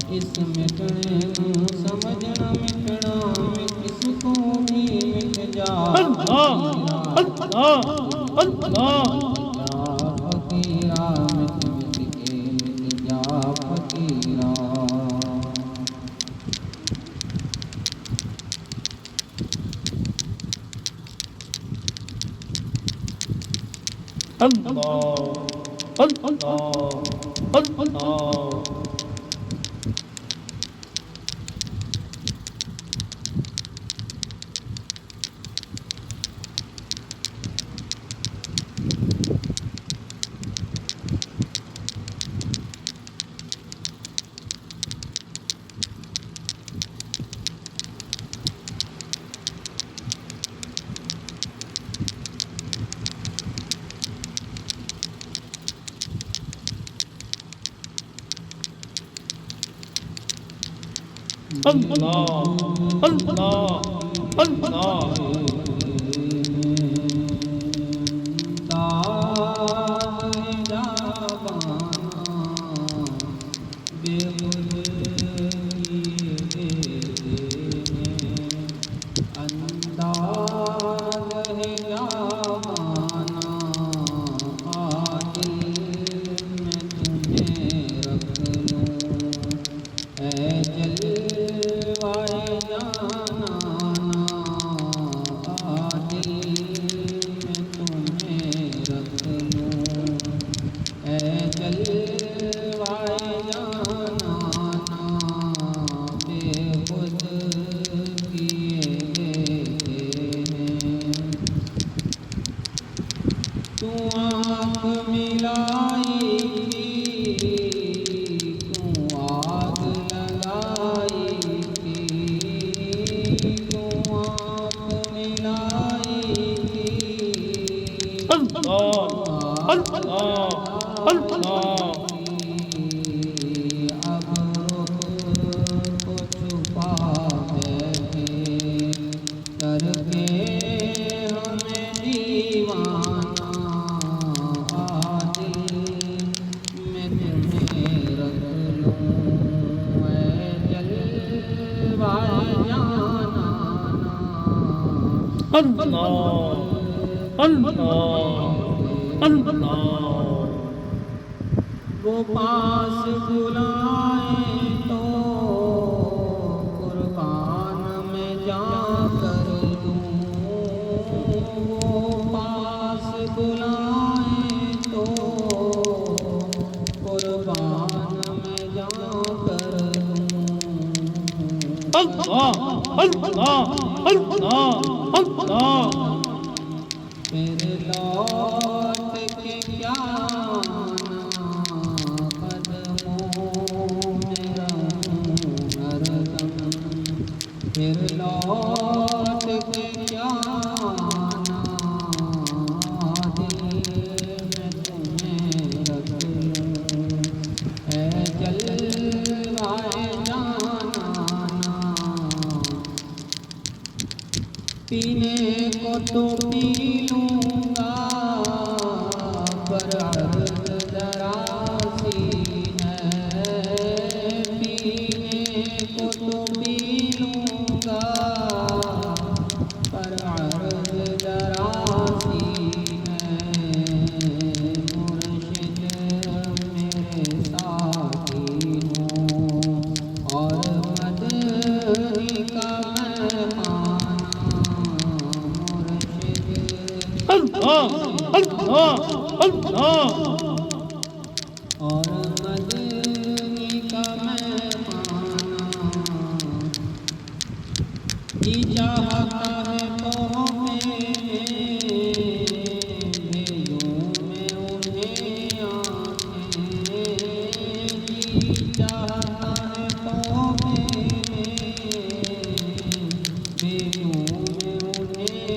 اس مٹنے نوں سمجھنا مٹنا کس کو بھی مٹ جا فقیرا فقیرا مٹ مٹ کے مٹ جا فقیرا اللہ اللہ اللہ اللہ اللہ اللہ وہ پاس بلائے تو قربان میں جا کر دوں وہ پاس بلائے تو قربان میں جا کر دوں اللہ اللہ اللہ اللہ پھر لوٹ کے کیا پھر لوٹ کے کیا آنا دل میں تمہیں رکھ لوں اے جلوائے جانا پینے کو تو پی لوں گا پر عرض ذرا سی ہے پینے کو تو پی لوں گا پر عرض ذرا سی ہے مرشد میرے ساتھی اور مدنی کا مہمانہ کی چاہتا ہے تو بھیجوں میں انہیں آنکھیں کی چاہتا ہے تو بھیجوں میں انہیں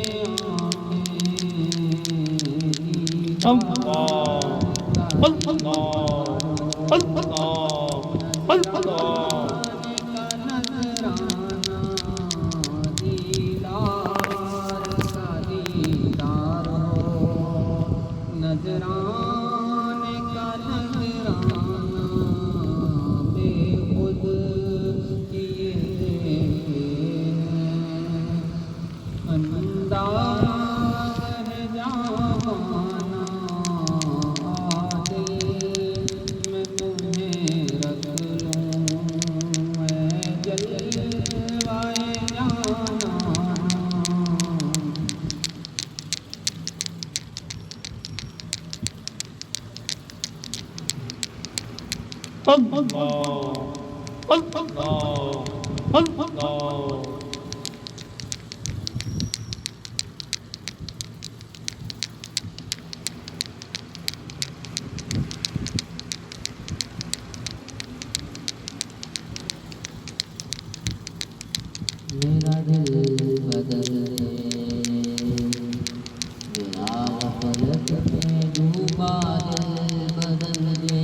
نذرانے کا نذرانہ بے خود کیے انداز ہے جاوانا دل میں تمہیں رکھ لوں میں جلوائے جانا میرا دل بدل دے میرا غفلت میں ڈوبا دل بدل دے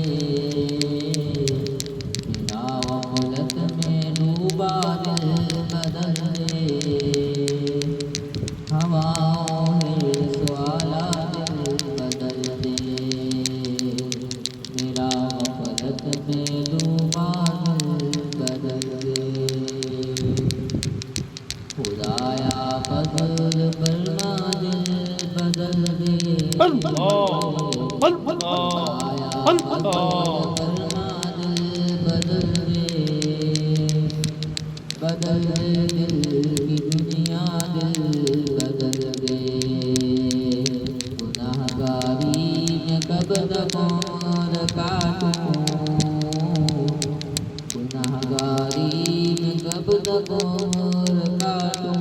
میرا غفلت میں ڈوبا دل بدل دے ہواؤں حرص والا دل بدل دے میرا غفلت میں ڈوبا دل بدل دے خدایا بدل فرما دل بدل دے خدایا بدل فرما دل بدل دے بدل دے دل کی دنیا دل بدل دے گناہگاری میں کب تک اور کاٹوں گناہگاری میں کب تک اور کاٹوں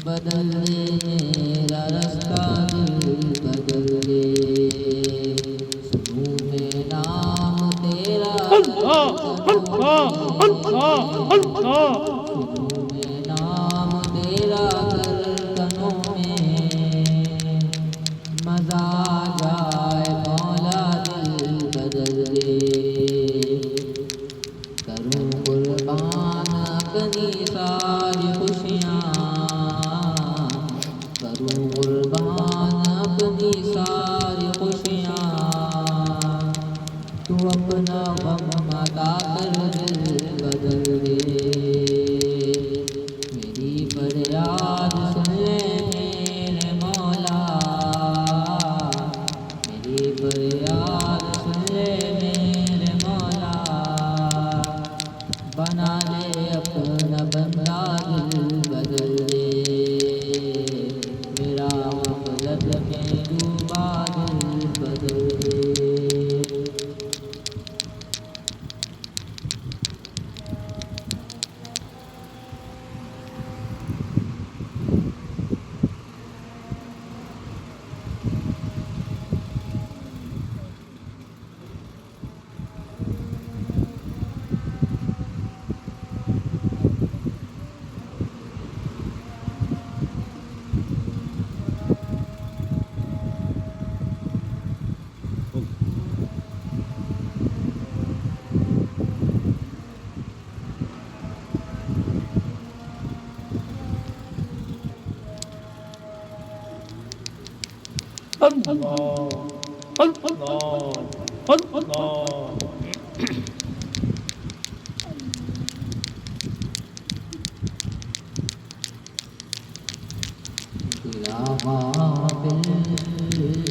بدل دے میرا رستہ دل بدل دے سنوں میں نام تیرا سنوں میں نام تیرا گردنوں میں مزہ جائے مولا دل بدل دے کروں قربان اپنی ساری خوشیاں کروں قربان اپنی ساری خوشیاں تو اپنا غم عطا کر دل بدل دے میری فریاد سن لے میرے مولا میری فریاد سن لے میرے مولا بنا لے اپنا بندہ دل بدل دے میرا غفلت میں ڈوبا دل بدل دے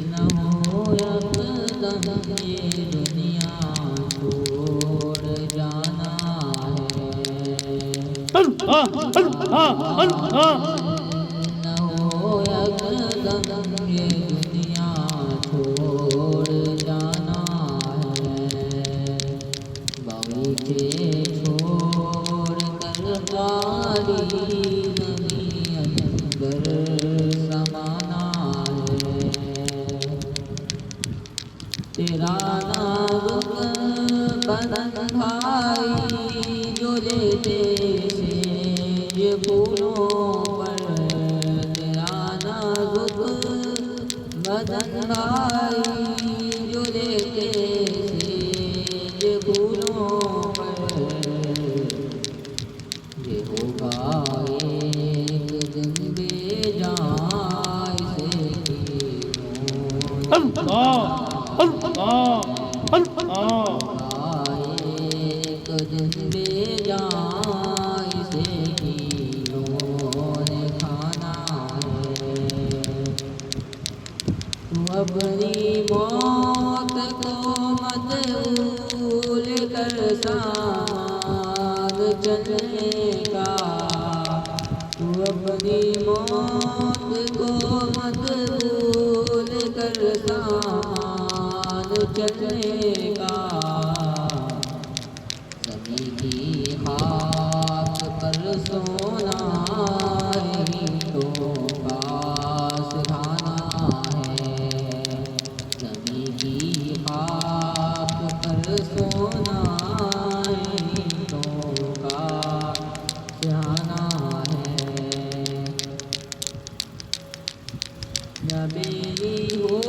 نہ ہو یکدم یہ دنیا چھوڑ جانا ہے نہ ہو یکدم یہ لیتے چھوڑ کر خالی زمین اندر سمانا ہے تیرا نازک بدن بھائی جو لیتے یہ پھولوں پر تیرا نازک بدن بھائی جو لیتے یہ پھولوں پر یہ ہوگا ایک دن بے جان سے ایک دن بے جان سے کیوں نے کھانا ہے تو اپنی موت کو مت بھول کر ساتھ چلنے کا تو اپنی موت کو مت بھول کر ساتھ چلنے کا زمین کی خاک پر سونا تو پاس کھانا ہے زمین کی خاک پر سونا تو پاس کھانا ہے نہ بیوی ہو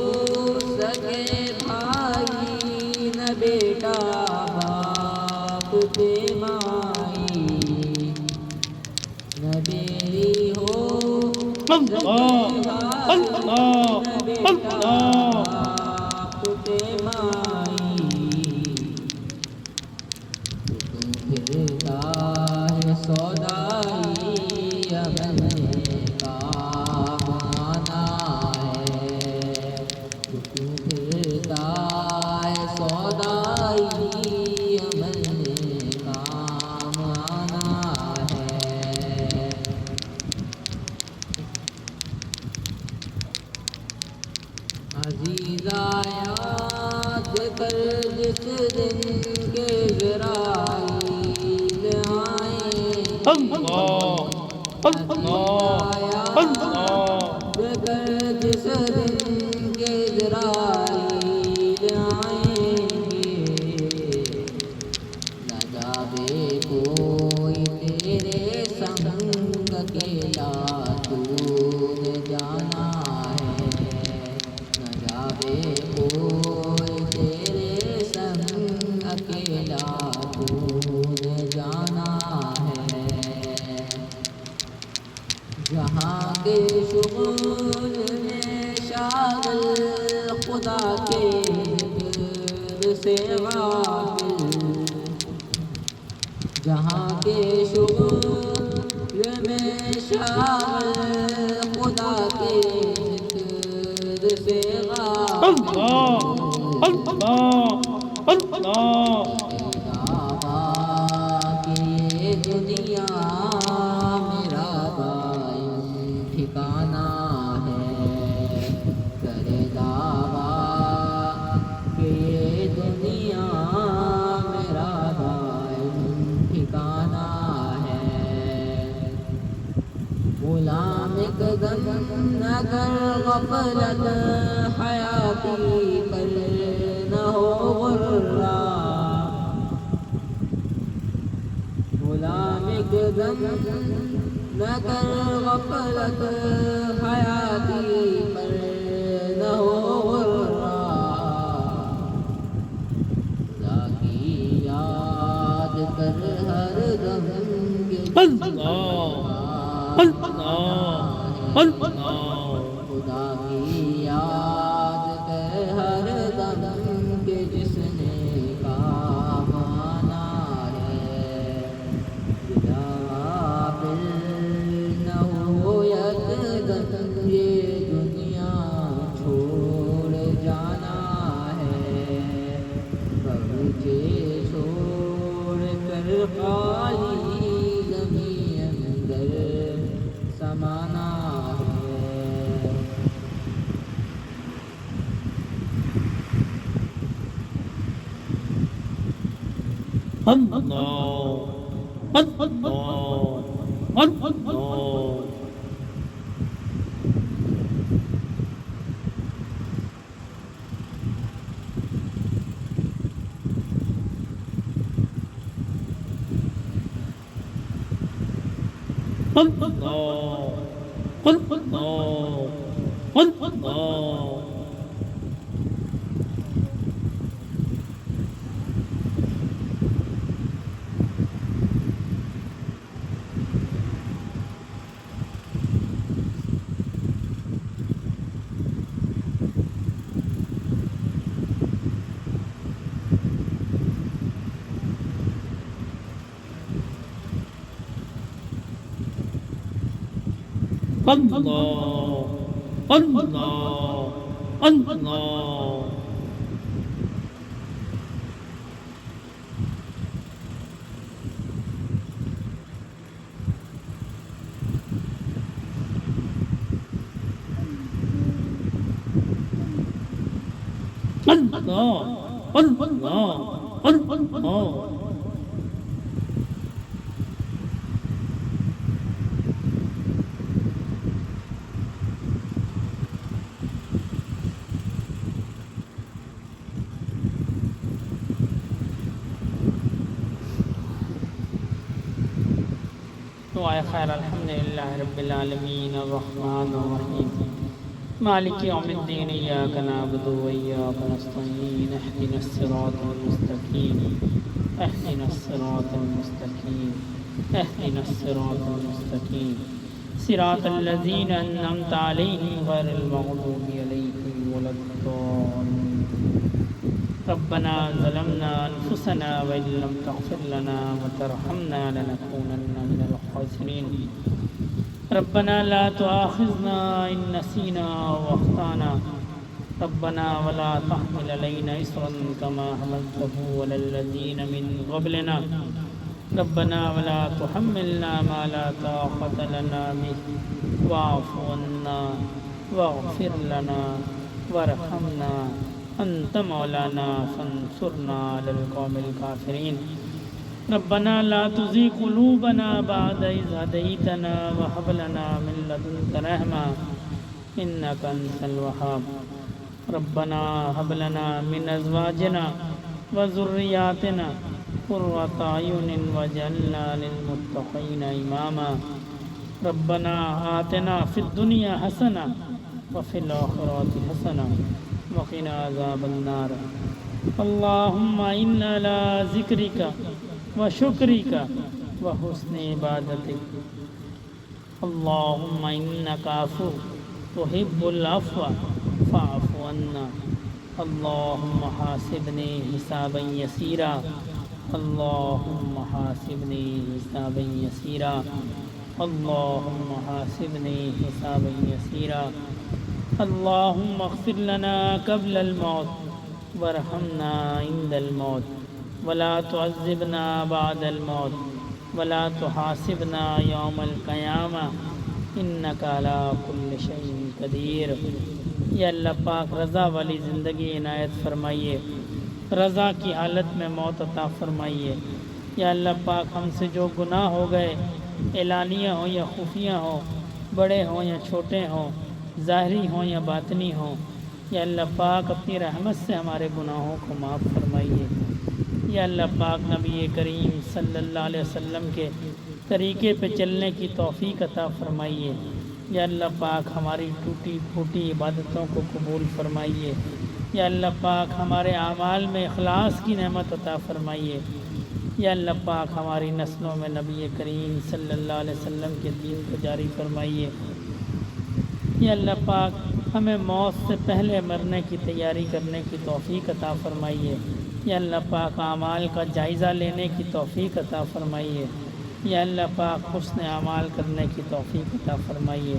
سکے بھائی نہ بیٹا باپ پہ مائی نہ بیوی ہو سکے بھائی نہ بیٹا باپ پہ مائی تو پھرتا ہے سودائی اپنے کام آنا ہے تو پھرتا ہے سودائی اپنے کام آنا ہے عزیزا یاد کر جس دن کے ذرائع آئیں جس دن کے ذرائع آئیں گے نہ جاوے کوئی تیرے سنگ اکیلا تو نے جانا ہے نہ جاوے کوئی تیرے سنگ اکیلا تو نے جانا ہے جہاں کے شغل میں شاغل خدا کے ذکر سے غافل جہاں کے شغل میں شاغل خدا کے ذکر سے کہ دنیا میرا قائم ٹھکانہ ہے کرے دعویٰ کہ یہ دنیا میرا قائم ٹھکانہ ہے غلام ایک دم اگر غفلت حیاتی پر نہ ہو غرہ غلام ایک دم اگر غفلت حیاتی پر نہ ہو غرہ خدا کی یاد کر ہر دم خدا کی یاد کر ہر دم کہ جس نے کام آنا ہے بلا غافل نہ ہو یکدم یہ دنیا چھوڑ جانا ہے بغیچے چھوڑ کر خالی زمین اندر سمانا ہے اللہ اللہ اللہ دعائے خیر الحمدللہ رب العالمین الرحمن الرحیم مالک یوم الدین ایاک نعبد و ایاک نستعین اهدنا الصراط المستقیم اهدنا الصراط المستقیم اهدنا الصراط المستقیم صراط الذین انعمت علیہم غیر المغضوب علیہم ولا الضالین ربنا ظلمنا انفسنا وان لم تغفر لنا وترحمنا لنكونن من الخاسرین ربنا لا تؤاخذنا ان نسينا واخطانا ربنا ولا تحمل علينا إصرا كما حملته على الذين من قبلنا ربنا ولا تحملنا ما لا طاقة لنا به واعف عنا واغفر لنا وارحمنا أنت مولانا فانصرنا على القوم الكافرين ربنا لا تزغ قلوبنا بعد إذ هديتنا وهب لنا من لدنك رحمة إنك أنت الوهاب ربنا هب لنا من أزواجنا وذرياتنا قرة أعين واجعلنا للمتقين إماما ربنا آتنا في الدنيا حسنة وفي الآخرة حسنة وقنا عذاب النار اللهم إنا على ذكرك وشكرك وحسن عبادتك اللهم إنك عفو تحب العفو فاعف عنا اللهم حاسبني حسابا يسيرا اللهم حاسبني حسابا يسيرا اللهم حاسبني حسابا يسيرا اللهم اغفر لنا قبل الموت وارحمنا عند الموت ولا تعذبنا بعد الموت ولا تحاسبنا يوم القيامة إنك على كل شيء قدير یا اللہ پاک رضا والی زندگی عنایت فرمائیے، رضا کی حالت میں موت عطا فرمائیے۔ یا اللہ پاک ہم سے جو گناہ ہو گئے، اعلانیہ ہوں یا خفیہ ہوں، بڑے ہوں یا چھوٹے ہوں، ظاہری ہوں یا باطنی ہوں، یا اللہ پاک اپنی رحمت سے ہمارے گناہوں کو معاف فرمائیے۔ یا اللہ پاک نبی کریم صلی اللہ علیہ وسلم کے طریقے پہ چلنے کی توفیق عطا فرمائیے۔ یا اللہ پاک ہماری ٹوٹی پھوٹی عبادتوں کو قبول فرمائیے۔ یا اللہ پاک ہمارے اعمال میں اخلاص کی نعمت عطا فرمائیے۔ یا اللہ پاک ہماری نسلوں میں نبی کریم صلی اللہ علیہ وسلم کے دین کو جاری فرمائیے۔ یا اللہ پاک ہمیں موت سے پہلے مرنے کی تیاری کرنے کی توفیق عطا فرمائیے۔ یا اللہ پاک اعمال کا جائزہ لینے کی توفیق عطا فرمائیے۔ یا اللہ پاک حسن اعمال کرنے کی توفیق عطا فرمائیے۔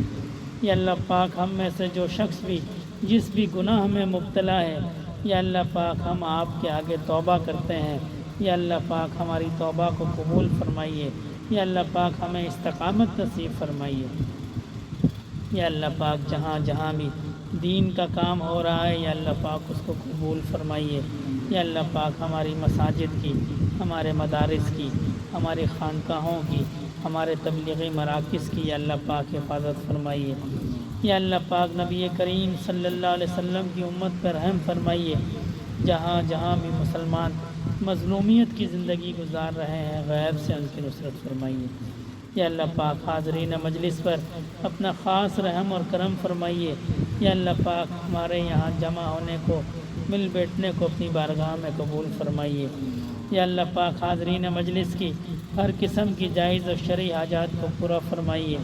یا اللہ پاک ہم میں سے جو شخص بھی جس بھی گناہ میں مبتلا ہے، یا اللہ پاک ہم آپ کے آگے توبہ کرتے ہیں۔ یا اللہ پاک ہماری توبہ کو قبول فرمائیے۔ یا اللہ پاک ہمیں استقامت نصیب فرمائیے۔ یا اللہ پاک جہاں جہاں بھی دین کا کام ہو رہا ہے، یا اللہ پاک اس کو قبول فرمائیے۔ یا اللہ پاک ہماری مساجد کی، ہمارے مدارس کی، ہماری خانقاہوں کی، ہمارے تبلیغی مراکز کی یا اللہ پاک حفاظت فرمائیے۔ یا اللہ پاک نبی کریم صلی اللہ علیہ وسلم کی امت پر رحم فرمائیے۔ جہاں جہاں بھی مسلمان مظلومیت کی زندگی گزار رہے ہیں، غیب سے ان کی نصرت فرمائیے۔ یا اللہ پاک حاضرین مجلس پر اپنا خاص رحم اور کرم فرمائیے۔ یا اللہ پاک ہمارے یہاں جمع ہونے کو، مل بیٹھنے کو اپنی بارگاہ میں قبول فرمائیے۔ یا اللہ پاک حاضرین مجلس کی ہر قسم کی جائز و شرعی حاجات کو پورا فرمائیے۔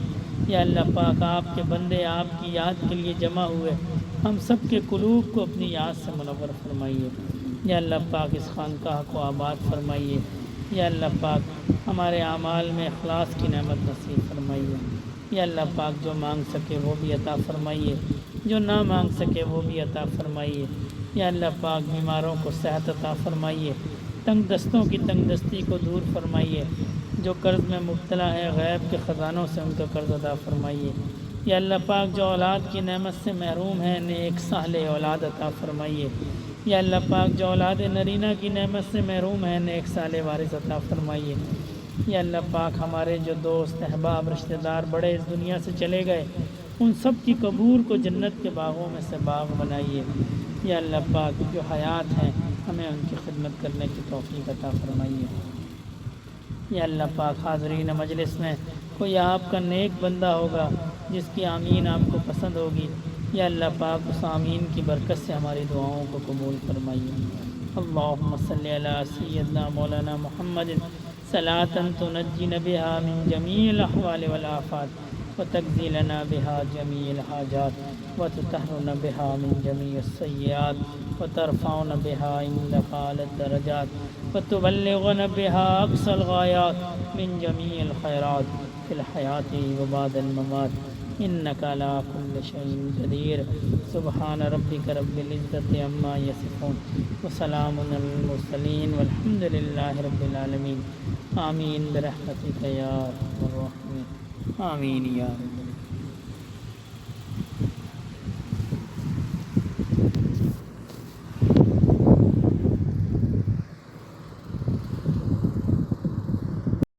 یا اللہ پاک آپ کے بندے آپ کی یاد کے لیے جمع ہوئے، ہم سب کے قلوب کو اپنی یاد سے منور فرمائیے۔ یا اللہ پاک اس خانقاہ کو آباد فرمائیے۔ یا اللہ پاک ہمارے اعمال میں اخلاص کی نعمت نصیب فرمائیے۔ یا اللہ پاک جو مانگ سکے وہ بھی عطا فرمائیے، جو نہ مانگ سکے وہ بھی عطا فرمائیے۔ یا اللہ پاک بیماروں کو صحت عطا فرمائیے، تنگ دستوں کی تنگ دستی کو دور فرمائیے، جو قرض میں مبتلا ہے غیب کے خزانوں سے ان کا قرض ادا فرمائیے۔ یا اللہ پاک جو اولاد کی نعمت سے محروم ہیں نیک صالح اولاد عطا فرمائیے۔ یا اللہ پاک جو اولاد نرینہ کی نعمت سے محروم ہیں نیک صالح وارث عطا فرمائیے۔ یا اللہ پاک ہمارے جو دوست احباب رشتہ دار بڑے اس دنیا سے چلے گئے، ان سب کی قبور کو جنت کے باغوں میں سے باغ بنائیے۔ یا اللہ پاک جو حیات ہیں ہمیں ان کی خدمت کرنے کی توفیق عطا فرمائیے۔ یا اللہ پاک حاضرین مجلس میں کوئی آپ کا نیک بندہ ہوگا جس کی آمین آپ کو پسند ہوگی، یا اللہ پاک اس آمین کی برکت سے ہماری دعاؤں کو قبول فرمائیے۔ اللہم صلی علی سیدنا مولانا محمد صلاۃ تنجینا بها من جمیع الاحوال والآفات وتقضی لنا بها جمیع الحاجات وتطہرنا بها من جمیع السیئات وترفعنا بها عندک اعلی الدرجات وتبلغنا بها اقصى الغایات من جمیع الخیرات فی الحیات وبعد الممات انک علی کل شیء قدیر۔ سبحان ربک رب العزۃ عما یصفون وسلام علی المرسلین والحمد للہ رب العالمین۔ آمین برحمتک یا ارحم الراحمین، آمین یا رب۔